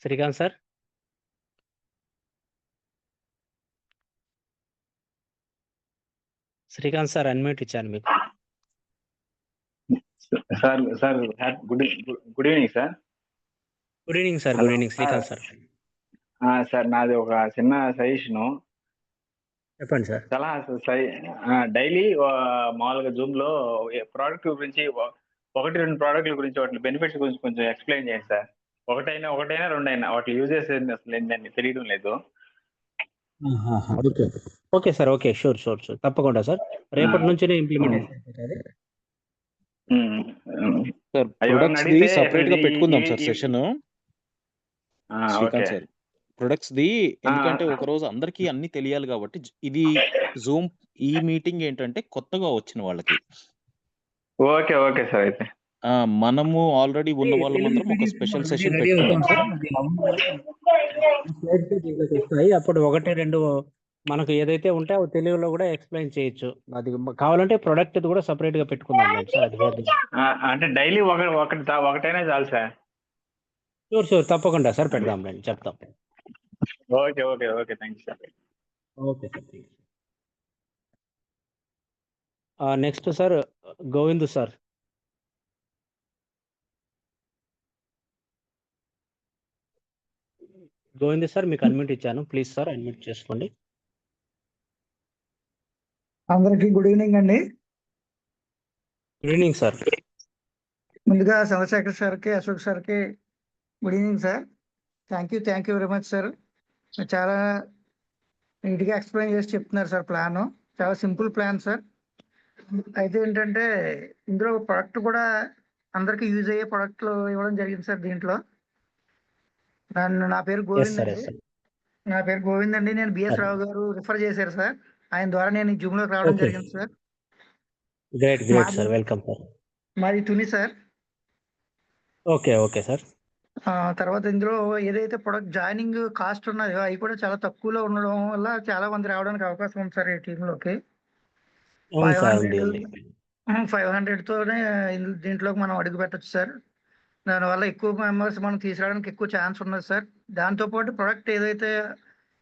Srikanth sir. Srikanth sir unmute ఇచ్చాను మీకు.
Sir good evening sir.
Good evening sir. Good evening Srikanth sir.
Sir నాది ఒక చిన్న సజెషను.
చెప్పండి సార్.
సలహా డైలీ మామూలుగా జూమ్ లో ప్రోడక్ట్ గురించి 1-2 ప్రోడక్ట్ల గురించి వాటి బెనిఫిట్స్ గురించి కొంచెం ఎక్స్ప్లెయిన్ చేయండి సార్. ఒకటైనా 2 వాటి యూజెస్ అసలు ఏంటని తెలియడం లేదు.
Okay okay sir. Okay sure తప్పకుండా సార్. రేపటి నుంచినే ఇంప్లిమెంట్
సార్ ప్రొడక్ట్స్ ది సెపరేట్ గా పెట్టుకుందాం sir session. Srikanth sir products ది ఎందుకంటే ఒక రోజు అందరికీ అన్ని తెలియాలి కాబట్టి ఇది జూమ్ ఈ మీటింగ్ ఏంటంటే కొత్తగా వచ్చిన వాళ్ళకి.
Okay sir. అయితే
మనము ఆల్రెడీ ఉన్న వాళ్ళ మాత్రం ఒక స్పెషల్ సెషన్ పెట్టుకుందాం సార్.
అప్పుడు 1-2 మనకు ఏదైతే ఉంటే అవి తెలుగులో కూడా ఎక్స్ప్లెయిన్ చేయొచ్చు. అది కావాలంటే ప్రొడక్ట్ కూడా సపరేట్ గా పెట్టుకుందాం సార్.
అంటే డైలీ ఒకటైనా చాలు సార్.
షూర్ తప్పకుండా సార్ పెడదాం రండి, చెప్తాం.
Okay thank you sir.
Okay sir. Next sir Govind sir. Govind sir మీకు అన్మ్యూట్ ఇచ్చాను, ప్లీజ్ సార్ అన్మ్యూట్ చేసుకోండి.
అందరికి గుడ్ ఈవినింగ్ అండి.
Good evening sir.
ముందుగా చంద్రశేఖర్ సార్కి, అశోక్ సార్కి good evening sir. Thank you very much sir. చాలా నీట్గా ఎక్స్ప్లెయిన్ చేసి చెప్తున్నారు సార్. ప్లాన్ చాలా సింపుల్ ప్లాన్ సార్. అయితే ఏంటంటే ఇందులో ప్రొడక్ట్ కూడా అందరికి యూజ్ అయ్యే ప్రొడక్ట్లు ఇవ్వడం జరిగింది సార్. దీంట్లో నా పేరు గోవింద్ అండి. నేను బిఎస్ రావు గారు రిఫర్ చేశారు సార్. ఆయన ద్వారా నేను జూమ్ లోకి రావడం జరిగింది sir.
Great sir, welcome sir.
మాది తుని సార్.
Okay sir.
తర్వాత ఇందులో ఏదైతే ప్రొడక్ట్ జాయినింగ్ కాస్ట్ ఉన్నదో అవి కూడా చాలా తక్కువలో ఉండడం వల్ల చాలా మంది రావడానికి అవకాశం ఉంది సార్ ఈ టీంలోకి. 500తోనే దీంట్లోకి మనం అడుగు పెట్టచ్చు సార్. దానివల్ల ఎక్కువ మెంబర్స్ మనం తీసుకురావడానికి ఎక్కువ ఛాన్స్ ఉన్నది సార్. దాంతోపాటు ప్రొడక్ట్ ఏదైతే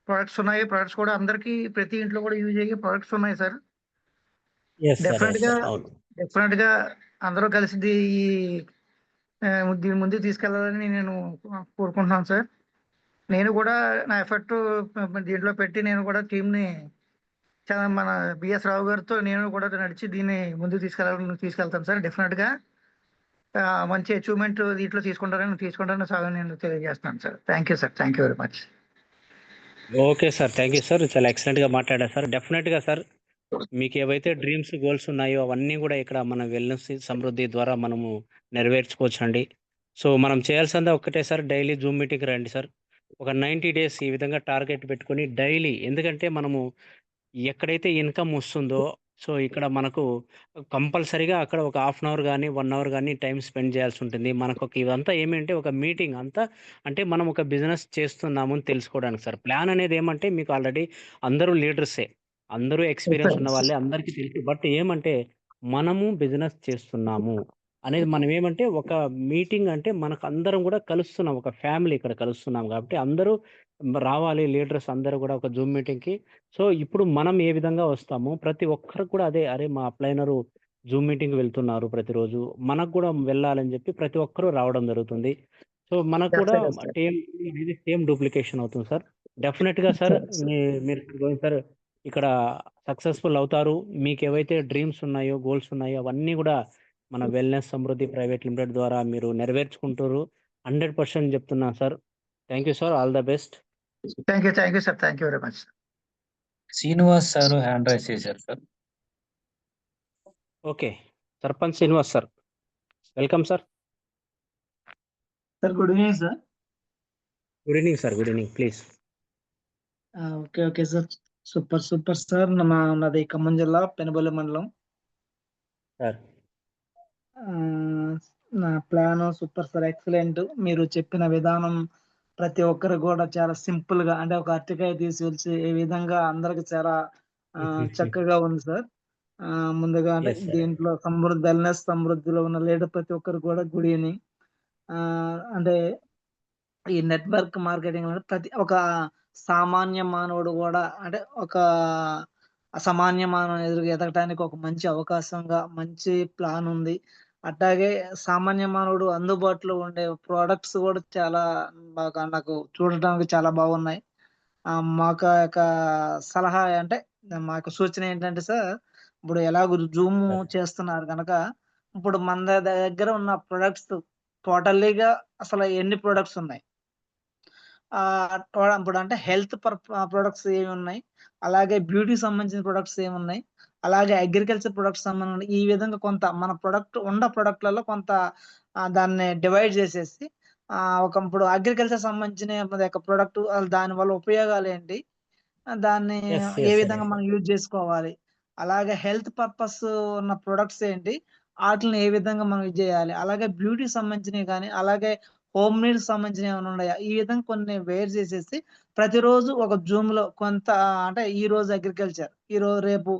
ప్రొడక్ట్స్ ఉన్నాయో ప్రొడక్ట్స్ కూడా అందరికీ ప్రతి ఇంట్లో కూడా యూజ్ అయ్యే ప్రొడక్ట్స్ ఉన్నాయి సార్. డెఫినెట్ గా అందరూ కలిసి దీని ముందుకు తీసుకెళ్లాలని నేను కోరుకుంటున్నాను సార్. నేను కూడా నా ఎఫర్ట్ దీంట్లో పెట్టి నేను కూడా టీంని మన బిఎస్ రావు గారితో నేను కూడా నడిచి దీన్ని ముందుకు తీసుకెళ్తాను సార్. డెఫినెట్ గా మంచి అచీవ్మెంట్ దీంట్లో తీసుకుంటారని నేను తెలియజేస్తున్నాను sir. Thank you sir. Thank you very much.
Okay sir, thank you sir. చాలా ఎక్సలెంట్గా మాట్లాడారు సార్. డెఫినెట్గా సార్ మీకు ఏవైతే డ్రీమ్స్ గోల్స్ ఉన్నాయో అవన్నీ కూడా ఇక్కడ మన వెల్నెస్ సమృద్ధి ద్వారా మనము నెరవేర్చుకోవచ్చు అండి. సో మనం చేయాల్సిందే ఒక్కటే సార్, డైలీ జూమ్ మీటింగ్ రండి సార్. ఒక 90 days ఈ విధంగా టార్గెట్ పెట్టుకొని డైలీ, ఎందుకంటే మనము ఎక్కడైతే ఇన్కమ్ వస్తుందో సో ఇక్కడ మనకు కంపల్సరీగా అక్కడ ఒక 1/2 hour కానీ 1 hour కానీ టైం స్పెండ్ చేయాల్సి ఉంటుంది. మనకు ఇదంతా ఏమంటే ఒక మీటింగ్ అంతా అంటే మనం ఒక బిజినెస్ చేస్తున్నాము అని తెలుసుకోవడానికి సార్. ప్లాన్ అనేది ఏమంటే మీకు ఆల్రెడీ అందరూ లీడర్సే, అందరూ ఎక్స్పీరియన్స్ ఉన్న వాళ్ళే, అందరికీ తెలుసు. బట్ ఏమంటే మనము బిజినెస్ చేస్తున్నాము అనేది మనం ఏమంటే ఒక మీటింగ్ అంటే మనకు అందరం కూడా కలుస్తున్నాం, ఒక ఫ్యామిలీ ఇక్కడ కలుస్తున్నాం కాబట్టి అందరూ రావాలి, లీడర్స్ అందరూ కూడా ఒక జూమ్ మీటింగ్కి. సో ఇప్పుడు మనం ఏ విధంగా వస్తామో ప్రతి ఒక్కరు కూడా అరే మా అప్లైనరు జూమ్ మీటింగ్ వెళ్తున్నారు ప్రతిరోజు, మనకు కూడా వెళ్ళాలని చెప్పి ప్రతి ఒక్కరూ రావడం జరుగుతుంది. సో మనకు కూడా సేమ్ డూప్లికేషన్ అవుతుంది సార్. డెఫినెట్గా సార్ మీరు సార్ ఇక్కడ సక్సెస్ఫుల్ అవుతారు. మీకు ఏవైతే డ్రీమ్స్ ఉన్నాయో గోల్స్ ఉన్నాయో అవన్నీ కూడా మన వెల్నెస్ సమృద్ధి ప్రైవేట్ లిమిటెడ్ ద్వారా మీరు నెరవేర్చుకుంటారు. 100% చెప్తున్నాను sir. Thank you sir, all the best.
Thank you sir. Thank you very much.
Srinivas sir hand raise చేశారు sir.
Okay, sarpanch Srinivas sir, welcome sir.
Sir good evening sir.
Good evening sir. Good evening, please.
Okay sir.
Super super sir. నాది ఖమ్మం జిల్లా పెనుబల్లి మండలం.
Sir
ఆ, నా plan super sir, excellent. మీరు చెప్పిన విధానం ప్రతి ఒక్కరు కూడా చాలా సింపుల్ గా, అంటే ఒక అరటికాయ తీసుకొచ్చి ఏ విధంగా అందరికి చాలా చక్కగా ఉంది సార్. ముందుగా అంటే
ఎస్ సార్.
దీంట్లో సమృద్ధి, వెల్నెస్ సమృద్ధిలో ఉన్న లీడర్ ప్రతి ఒక్కరు కూడా గుడ్ ఈవినింగ్. అంటే ఈ నెట్వర్క్ మార్కెటింగ్ అనేది ప్రతి ఒక సామాన్య మానవుడు కూడా, అంటే ఒక అసామాన్య మానవుడు ఎదగటానికి ఒక మంచి అవకాశంగా మంచి ప్లాన్ ఉంది. అట్లాగే సామాన్య మానవుడు అందుబాటులో ఉండే ప్రొడక్ట్స్ కూడా చాలా బాగా నాకు చూడటానికి చాలా బాగున్నాయి. మాకు యొక్క సలహా అంటే మా యొక్క సూచన ఏంటంటే సార్, ఇప్పుడు ఎలాగో జూమ్
సార్
చేస్తున్నారు కనుక, ఇప్పుడు మన దగ్గర ఉన్న ప్రొడక్ట్స్ టోటల్లీగా అసలు ఎన్ని ప్రొడక్ట్స్ ఉన్నాయి, ఇప్పుడు అంటే హెల్త్ ప్రొడక్ట్స్ ఏమి ఉన్నాయి, అలాగే బ్యూటీకి సంబంధించిన ప్రొడక్ట్స్ ఏమున్నాయి, అలాగే అగ్రికల్చర్ ప్రొడక్ట్స్ సంబంధించిన, ఈ విధంగా కొంత మన ప్రొడక్ట్ ఉన్న ప్రొడక్ట్లలో కొంత దాన్ని డివైడ్ చేసేసి, ఇప్పుడు అగ్రికల్చర్ సంబంధించిన యొక్క ప్రొడక్ట్ దాని వల్ల ఉపయోగాలు ఏంటి, దాన్ని
ఎస్
ఏ
ఎస్ సార్.
విధంగా మనం యూజ్ చేసుకోవాలి, అలాగే హెల్త్ పర్పస్ ఉన్న ప్రొడక్ట్స్ ఏంటి, వాటిని ఏ విధంగా మనం యూజ్ చేయాలి, అలాగే బ్యూటీకి సంబంధించినవి కానీ, అలాగే హోమ్ నీడ్స్ సంబంధించినవి ఏమైనా ఉన్నాయా, ఈ విధంగా కొన్ని వేర్ చేసేసి ప్రతిరోజు ఒక జూమ్ లో కొంత, అంటే ఈ రోజు అగ్రికల్చర్, ఈ రోజు రేపు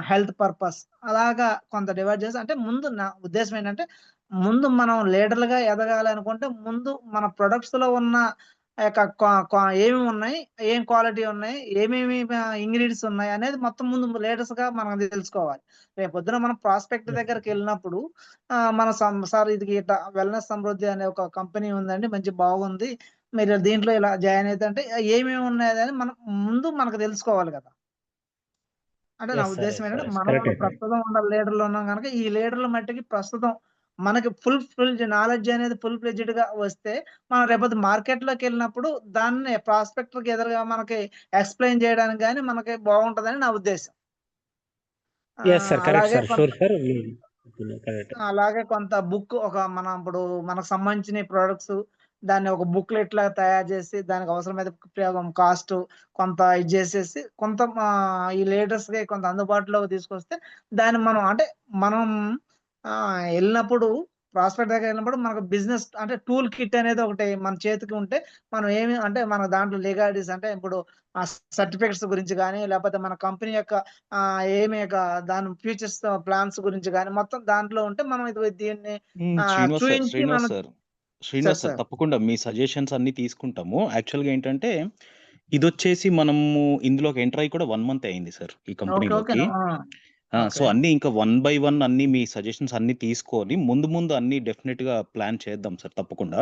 హెల్త్ పర్పస్, అలాగా కొంత డివైడ్ చేసి, అంటే ముందు నా ఉద్దేశం ఏంటంటే, ముందు మనం లీడర్లుగా ఎదగాలి అనుకుంటే ముందు మన ప్రొడక్ట్స్ లో ఉన్న ఏమేమి ఉన్నాయి, ఏం క్వాలిటీ ఉన్నాయి, ఏమేమి ఇంగ్రీడియంట్స్ ఉన్నాయి అనేది మొత్తం ముందు లీడర్స్ గా మనం తెలుసుకోవాలి. రేపు పొద్దున మనం ప్రాస్పెక్ట్
ఎస్
దగ్గరికి వెళ్ళినప్పుడు మన సార్ ఇది ఇట్లా వెల్నెస్ సమృద్ధి అనే ఒక కంపెనీ ఉందండి, మంచి బాగుంది, మీరు దీంట్లో ఇలా జాయిన్ అయితే అంటే ఏమేమి ఉన్నాయి అని మనం ముందు మనకు తెలుసుకోవాలి కదా. అంటే నా
ఎస్ సార్.
ఉద్దేశం
ఎస్
ఏంటంటే,
సార్. ఎస్
మనం
కరెక్ట్ సార్.
ప్రస్తుతం ఉన్న లీడర్లు ఉన్నాం కనుక, ఈ లీడర్ల మట్టికి ప్రస్తుతం మనకి ఫుల్ నాలెడ్జ్ అనేది ఫుల్ ఫ్లెడ్జ్డ్ గా వస్తే, మనం రేపొద్దు మార్కెట్ లోకి వెళ్ళినప్పుడు దాన్ని ప్రాస్పెక్టర్ కి ఎదురుగా మనకి ఎక్స్ప్లెయిన్ చేయడానికి కానీ మనకి బాగుంటదని నా ఉద్దేశం.
Yes sir. కరెక్ట్
అలాగే
సార్.
కొంత
షూర్ సార్. కరెక్ట్.
అలాగే కొంత బుక్, ఒక మనం ఇప్పుడు మనకు సంబంధించిన ప్రొడక్ట్స్ దాన్ని ఒక బుక్లెట్ లాగా తయారు చేసి, దానికి అవసరమైతే ఉపయోగం కాస్ట్ కొంత ఇది చేసేసి, కొంత ఈ లీడర్స్ కి కొంత అందుబాటులోకి తీసుకొస్తే, దాన్ని మనం అంటే మనం వెళ్ళినప్పుడు ప్రాస్పెక్ట్ దగ్గర వెళ్ళినప్పుడు మనకు బిజినెస్ అంటే టూల్ కిట్ అనేది ఒకటి మన చేతికి ఉంటే, మనం ఏమి అంటే మన దాంట్లో లీగాలిటీస్, అంటే ఇప్పుడు ఆ సర్టిఫికెట్స్ గురించి కానీ, లేకపోతే మన కంపెనీ యొక్క ఏమి దాని ఫ్యూచర్స్ ప్లాన్స్ గురించి కానీ మొత్తం దాంట్లో ఉంటే, మనం ఇది దీన్ని చూయించి
శ్రీనివాస్
మనం.
సార్,
సార్ సార్
తప్పకుండా మీ సజెషన్స్ అన్ని తీసుకుంటాము. యాక్చువల్‌గా ఏంటంటే, ఇదొచ్చేసి మనము ఇందులోకి ఎంటర్ అయ్యి కూడా 1 మంత్ అయింది సార్ ఈ
ఓకే ఓకే
కంపెనీలోకి. సో,
ఓకే
అన్నీ ఇంకా 1 బై 1 అన్నీ మీ సజెషన్స్ అన్నీ తీసుకొని ముందు అన్నీ డెఫినిట్‌గా ప్లాన్ చేద్దాం సార్ తప్పకుండా.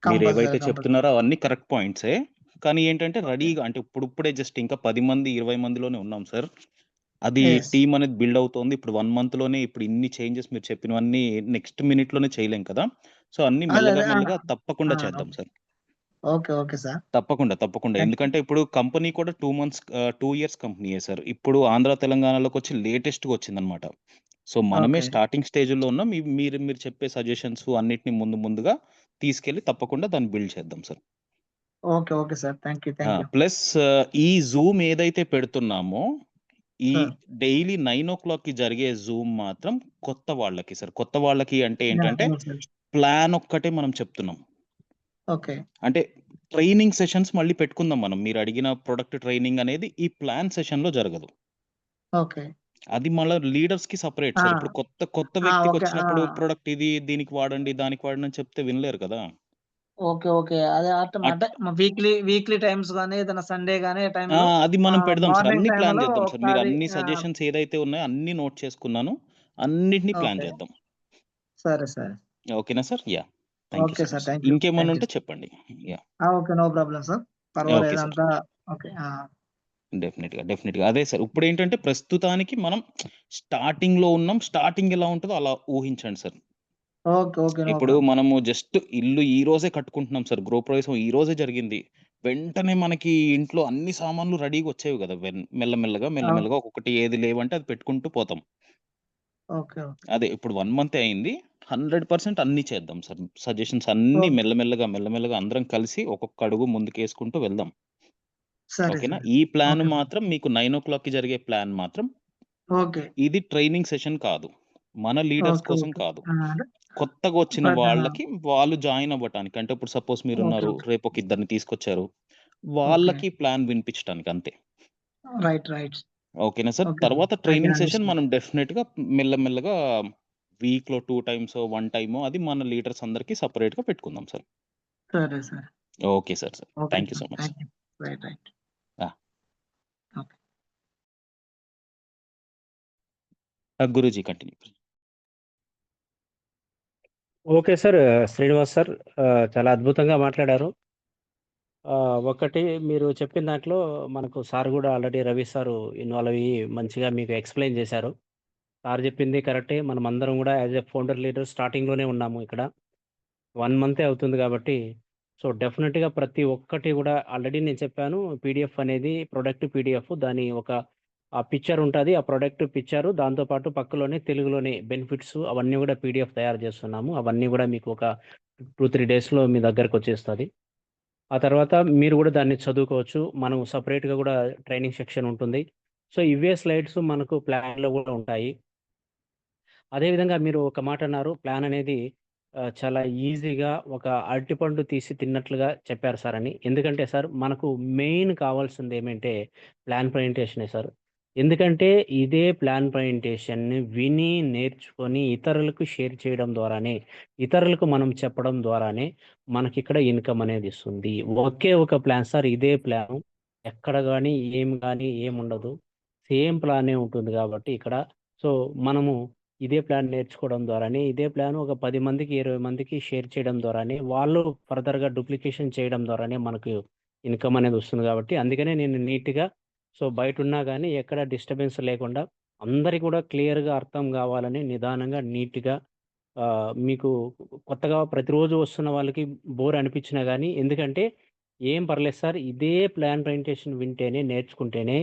మీరేవైతే
కంపల్సరీ కంపల్సరీ.
చెప్తున్నారో అవన్నీ కరెక్ట్ పాయింట్సే. కానీ ఏంటంటే రెడీగా అంటే ఇప్పుడిప్పుడే జస్ట్ ఇంకా 10 మంది, 20 మందిలోనే ఉన్నాం సార్. అది
ఎస్
టీమ్ అనేది బిల్డ్ అవుతోంది. ఇప్పుడు 1 మంత్‌లోనే ఇప్పుడు ఇన్ని చేంజెస్ మీరు చెప్పినవన్నీ నెక్స్ట్ మినిట్‌లోనే చేయలేం కదా! సో, అన్నీ
అదే అదే
మెల్లగా తప్పకుండా చేద్దాం సార్.
Okay okay sir.
తప్పకుండా. ఎందుకంటే ఇప్పుడు కంపెనీ కూడా 2 ఇయర్స్ కంపెనీయే సార్. ఇప్పుడు ఆంధ్ర, తెలంగాణలోకొచ్చి లేటెస్ట్‌గా వచ్చిందనమాట. సో, మనమే
ఓకే
స్టార్టింగ్ స్టేజ్‌లో ఉన్నాం. మీరు చెప్పే సజెషన్స్ అన్నిటిని ముందుగా తీసుకెళ్ళి తప్పకుండా దాన్ని బిల్డ్ చేద్దాం sir.
Okay okay sir. Thank you thank you
plus ఈ జూమ్ ఏదైతే పెడుతున్నామో, ఈ
సార్.
డైలీ 9:00కి జరిగే జూమ్ మాత్రం కొత్త వాళ్ళకి సార్. కొత్త వాళ్ళకి అంటే ఏంటంటే, ప్లాన్ ఒక్కటే మనం చెప్తున్నాం.
ఓకే
అంటే ట్రైనింగ్ సెషన్స్ మళ్ళీ పెట్టుకుందాం మనం. మీరడిగిన ప్రొడక్ట్ ట్రైనింగ్ అనేది ఈ ప్లాన్ సెషన్‌లో జరగదు.
ఓకే
అది మళ్ళా లీడర్స్‌కి సెపరేట్ సార్. ఇప్పుడు కొత్త
ఓకే
వ్యక్తికొచ్చినప్పుడు ప్రొడక్ట్ ఇది, దీనికి వాడండి, దానికి వాడండి అని చెప్తే వినలేరు కదా!
Okay okay. అదే
అట్
అంటే వీక్లీ టైమ్స్ గానీ, ఏదైనా సండే గానీ
ఆ!
టైంలో
అది మనం పెడదాం సార్.
మార్నింగ్
అన్నీ ప్లాన్
టైంలో
చేద్దాం సార్. మీరు
ఒకసారి
అన్ని సజెషన్స్ ఏదైతే ఉన్నాయో అన్నీ నోట్ చేసుకున్నాను. అన్నిటిని ప్లాన్
ఓకే.
చేద్దాం.
సరే సరే.
ఓకేనా sir? Yeah! Thank you
okay
so
sir.
Much.
Thank you.
ఇంకేమన్నా
థ్యాంక్ యూ.
ఉంటే చెప్పండి. Yeah!
Okay. No problem sir.
Okay
పర్వాలేదు
సార్.
అంతా. ఓకే.
డెఫినిట్‌గా. అదే సార్. ఇప్పుడేంటంటే ప్రస్తుతానికి మనం స్టార్టింగ్‌లో ఉన్నాం. స్టార్టింగ్ ఎలా ఉంటదో అలా ఊహించండి సార్.
ఓకే. ఓకే. నో
ఇప్పుడు
ప్రాబ్లమ్.
మనము జస్ట్ ఇల్లు ఈ రోజే కట్టుకుంటున్నాం సార్. గృహప్రవేశం ఈ రోజే జరిగింది. వెంటనే మనకి ఇంట్లో అన్ని సామాన్లు రెడీగా వచ్చేవి గదా! మెల్లమెల్లగా ఒక్కొక్కటి ఏది లేవంటే అది పెట్టుకుంటూ పోతాం.
ఓకే. ఓకే.
అదే ఇప్పుడు 1 మంతే అయింది. 100% అన్నీ చేద్దాం సార్. సజెషన్స్ అన్నీ
ఓకే.
మెల్లమెల్లగా అందరం కలిసి ఒక్కొక్క అడుగు ముందుకేసుకుంటూ వెళ్దాం.
సరే
ఓకేనా?
సార్.
ఈ ప్లాన్
ఓకే.
మాత్రం మీకు 9:00కి జరిగే ప్లాన్ మాత్రం
ఓకే.
ఇది ట్రైనింగ్ సెషన్ కాదు. మన లీడర్స్
ఓకే.
కోసం
ఓకే.
కాదు.
అంటే
కొత్తగా వచ్చిన వాళ్ళకి వాళ్ళు జాయిన్ అవ్వటానికి. అంటే ఇప్పుడు సపోజ్
ఓకే.
మీరున్నారు.
ఓకే.
రేపు ఒక ఇద్దరిని తీసుకొచ్చారు.
ఓకే.
వాళ్ళకి ప్లాన్ వినిపించటానికి అంతే.
రైట్. రైట్.
ఓకేనా సార్?
ఓకే.
తర్వాత
I can
training session
understand.
మనం డెఫినిట్‌గా మెల్లమెల్లగా వీక్‌లో 2 టైమ్సో, 1 టైమో అది మన లీడర్స్ అందరికి సెపరేట్‌గా పెట్టుకుందాం సార్.
సరే sir.
Okay sir.
Okay
thank you
sir.
So much.
Thank you. Right. Right.
Ah!
Okay.
Guruji continue.
Okay sir. Srinivas sir చాలా అద్భుతంగా మాట్లాడారు. ఒకటి మీరు చెప్పిన దాంట్లో మనకు సార్ గూడా ఆల్రెడీ రవి సారు ఇన్వాల్వ్ అయ్యి మంచిగా మీకు ఎక్స్‌ప్లెయిన్ చేశారు. సార్ చెప్పింది కరెక్టే. మనమందరం గూడా యాస్ ఎ ఫౌండర్ లీడర్ స్టార్టింగ్‌లోనే ఉన్నాము ఇక్కడ. 1 మంతే అవుతుంది గాబట్టి, సో, డెఫినిట్‌గా ప్రతి ఒక్కటి గూడా ఆల్రెడీ నేను చెప్పాను. పీడీఎఫ్ అనేది ప్రొడక్ట్ పీడీఎఫ్ దాని ఒక పిక్చర్ ఉంటది. ఆ ప్రొడక్ట్ పిక్చరు దాంతో పాటు పక్కలోనే తెలుగులోనే బెనిఫిట్స్ అవన్నీ గూడా పీడీఎఫ్ తయారు చేస్తున్నాము. అవన్నీ గూడా మీకు ఒక 2, 3 డేస్‌లో మీ దగ్గరకొచ్చేస్తది. ఆ తర్వాత మీరు గూడా దాన్ని చదువుకోవచ్చు. మనం సెపరేట్‌గా గూడా ట్రైనింగ్ సెక్షన్ ఉంటుంది. సో, ఇవే స్లైడ్స్ మనకు ప్లాన్‌లో గూడా ఉంటాయి. అదే విధంగా మీరు ఒక మాట అన్నారు. ప్లాన్ అనేది చాలా ఈజీగా ఒక అరటిపండు తీసి తిన్నట్లుగా చెప్పారు సార్ అని. ఎందుకంటే సార్ మనకు మెయిన్ కావాల్సింది ఏమంటే ప్లాన్ ప్రజెంటేషనే సార్. ఎందుకంటే ఇదే ప్లాన్ ప్రజెంటేషన్‌ని విని, నేర్చుకొని ఇతరులకు షేర్ చేయడం ద్వారానే, ఇతరులకు మనం చెప్పడం ద్వారానే మనకిక్కడ ఇన్‌కమ్ అనేది ఇస్తుంది. ఒకే ఒక ప్లాన్ సార్ ఇదే ప్లాను. ఎక్కడ గాని, ఏముండదు. సేమ్ ప్లానే ఉంటుంది గాబట్టి ఇక్కడ సో, మనము ఇదే ప్లాన్ నేర్చుకోవడం ద్వారానే, ఇదే ప్లాన్ ఒక 10 మందికి, 20 మందికి షేర్ చేయడం ద్వారానే, వాళ్ళు ఫర్దర్‌గా డూప్లికేషన్ చేయడం ద్వారానే మనకు ఇన్‌కమ్ అనేది వస్తుంది గాబట్టి, అందుకనే నేను నీట్‌గా సో, బయటున్నా గానీ ఎక్కడ డిస్టర్బెన్స్ లేకుండా అందరికి కూడా క్లియర్‌గా అర్థం గావాలని నిదానంగా, నీట్‌గా మీకు కొత్తగా ప్రతిరోజు వస్తున్న వాళ్ళకి బోర్ అనిపించినా గానీ ఎందుకంటే, ఏం పర్లేదు సార్ ఇదే ప్లాన్ ప్రజెంటేషన్ వింటేనే, నేర్చుకుంటేనే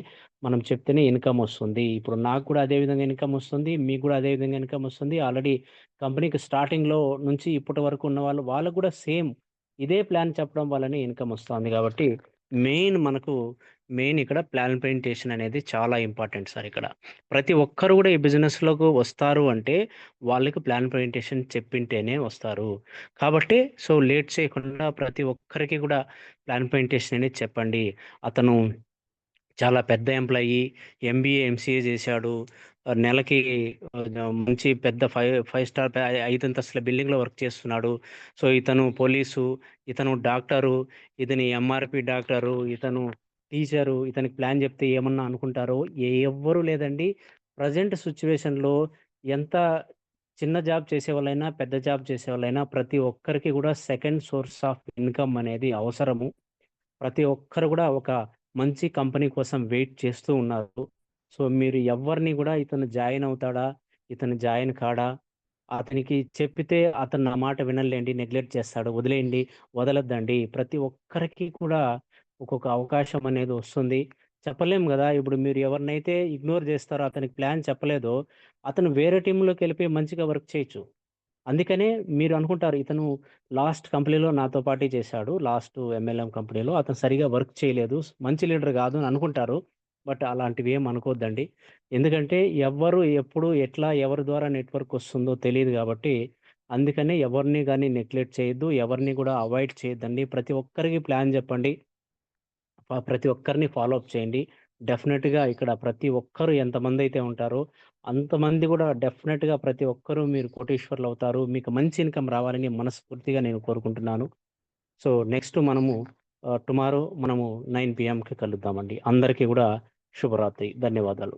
మనం చెప్తేనే ఇన్‌కమొస్తుంది. ఇప్పుడు నాకు కూడా అదే విధంగా ఇన్‌కమొస్తుంది. మీకు కూడా అదే విధంగా ఇన్‌కమొస్తుంది. ఆల్రెడీ కంపెనీకి స్టార్టింగ్‌లో నుంచి ఇప్పటి వరకు ఉన్నవాళ్ళు, వాళ్ళకి కూడా సేమ్ ఇదే ప్లాన్ చెప్పడం వల్లనే ఇన్‌కమొస్తుంది గాబట్టి, మనకు మెయిన్ ఇక్కడ ప్లాన్ ప్రజెంటేషన్ అనేది చాలా ఇంపార్టెంట్ సార్ ఇక్కడ. ప్రతి ఒక్కరు గూడా ఈ బిజినెస్‌లోకి వస్తారు అంటే, వాళ్ళకి ప్లాన్ ప్రజెంటేషన్ చెప్పింటేనే వస్తారు. కాబట్టి సో, లేట్ చేయకుండా ప్రతి ఒక్కరికి కూడా ప్లాన్ ప్రజెంటేషన్ అనేది చెప్పండి. అతను చాలా పెద్ద ఎంప్లాయీ. ఎంబీఏ, ఎంసీఏ చేశాడు. నెలకి మంచి పెద్ద 5 స్టార్ 5 అంతస్తుల బిల్డింగ్‌లో వర్క్ చేస్తున్నాడు. సో, ఇతను పోలీసు, ఇతను డాక్టరు, ఇతను ఎంఆర్‌పీ డాక్టరు, ఇతను టీచరు. ఇతనికి ప్లాన్ చెప్తే ఏమన్నా అనుకుంటారో ఎవ్వరు లేదండి. ప్రెజెంట్ సిట్యుయేషన్‌లో ఎంత చిన్న జాబ్ చేసేవాళ్ళైనా, పెద్ద జాబ్ చేసేవాళ్ళైనా ప్రతి ఒక్కరికి కూడా సెకండ్ సోర్స్ ఆఫ్ ఇన్‌కమ్ అనేది అవసరము. ప్రతి ఒక్కరు గూడా ఒక మంచి కంపెనీ కోసం వెయిట్ చేస్తూ ఉన్నారు. సో, మీరు ఎవ్వరిని గూడా ఇతను జాయిన్ అవుతాడా? ఇతను జాయిన్ కాడా? అతనికి చెప్పితే అతను నా మాట వినడులెండి, నెగ్లెక్ట్ చేస్తాడు. వదిలేయండి, వదలొద్దండి. ప్రతి ఒక్కరికి కూడా ఒక్కొక్క అవకాశం అనేది వస్తుంది. చెప్పలేం గదా! ఇప్పుడు మీరు ఎవరినైతే ఇగ్నోర్ జేస్తారో, అతనికి ప్లాన్ చెప్పలేదో, అతను వేరే టీమ్‌లోకెళ్ళిపోయి మంచిగా వర్క్ చేయొచ్చు. అందుకనే మీరు అనుకుంటారు ఇతను లాస్ట్ కంపెనీలో నాతో పాటే చేశాడు. లాస్ట్ ఎంఎల్ఎం కంపెనీలో అతను సరిగ్గా వర్క్ చేయలేదు. మంచి లీడర్ గాదు అని అనుకుంటారు. బట్ అలాంటివి ఏమి అనుకోవద్దండి. ఎందుకంటే ఎవ్వరు ఎప్పుడు ఎట్లా ఎవరి ద్వారా నెట్వర్క్ వస్తుందో తెలీదు గాబట్టి, అందుకనే ఎవరిని గాని నెగ్లెక్ట్ చేయొద్దు. ఎవరిని గూడా అవాయిడ్ చేయొద్దండి. ప్రతి ఒక్కరికి ప్లాన్ జెప్పండి. ప్రతి ఒక్కరిని ఫాలో అప్ చేయండి. డెఫినిట్‌గా ఇక్కడ ప్రతి ఒక్కరు ఎంతమందైతే ఉంటారో, అంతమంది గూడా డెఫినిట్‌గా ప్రతి ఒక్కరు మీరు కోటీశ్వరులవుతారు. మీకు మంచి ఇన్‌కమ్ రావాలని మనస్ఫూర్తిగా నేను కోరుకుంటున్నాను. సో, నెక్స్ట్ మనము టుమారో మనము 9 పీఎంకి కలుద్దామండి. అందరికీ గూడా శుభరాత్రి. ధన్యవాదాలు.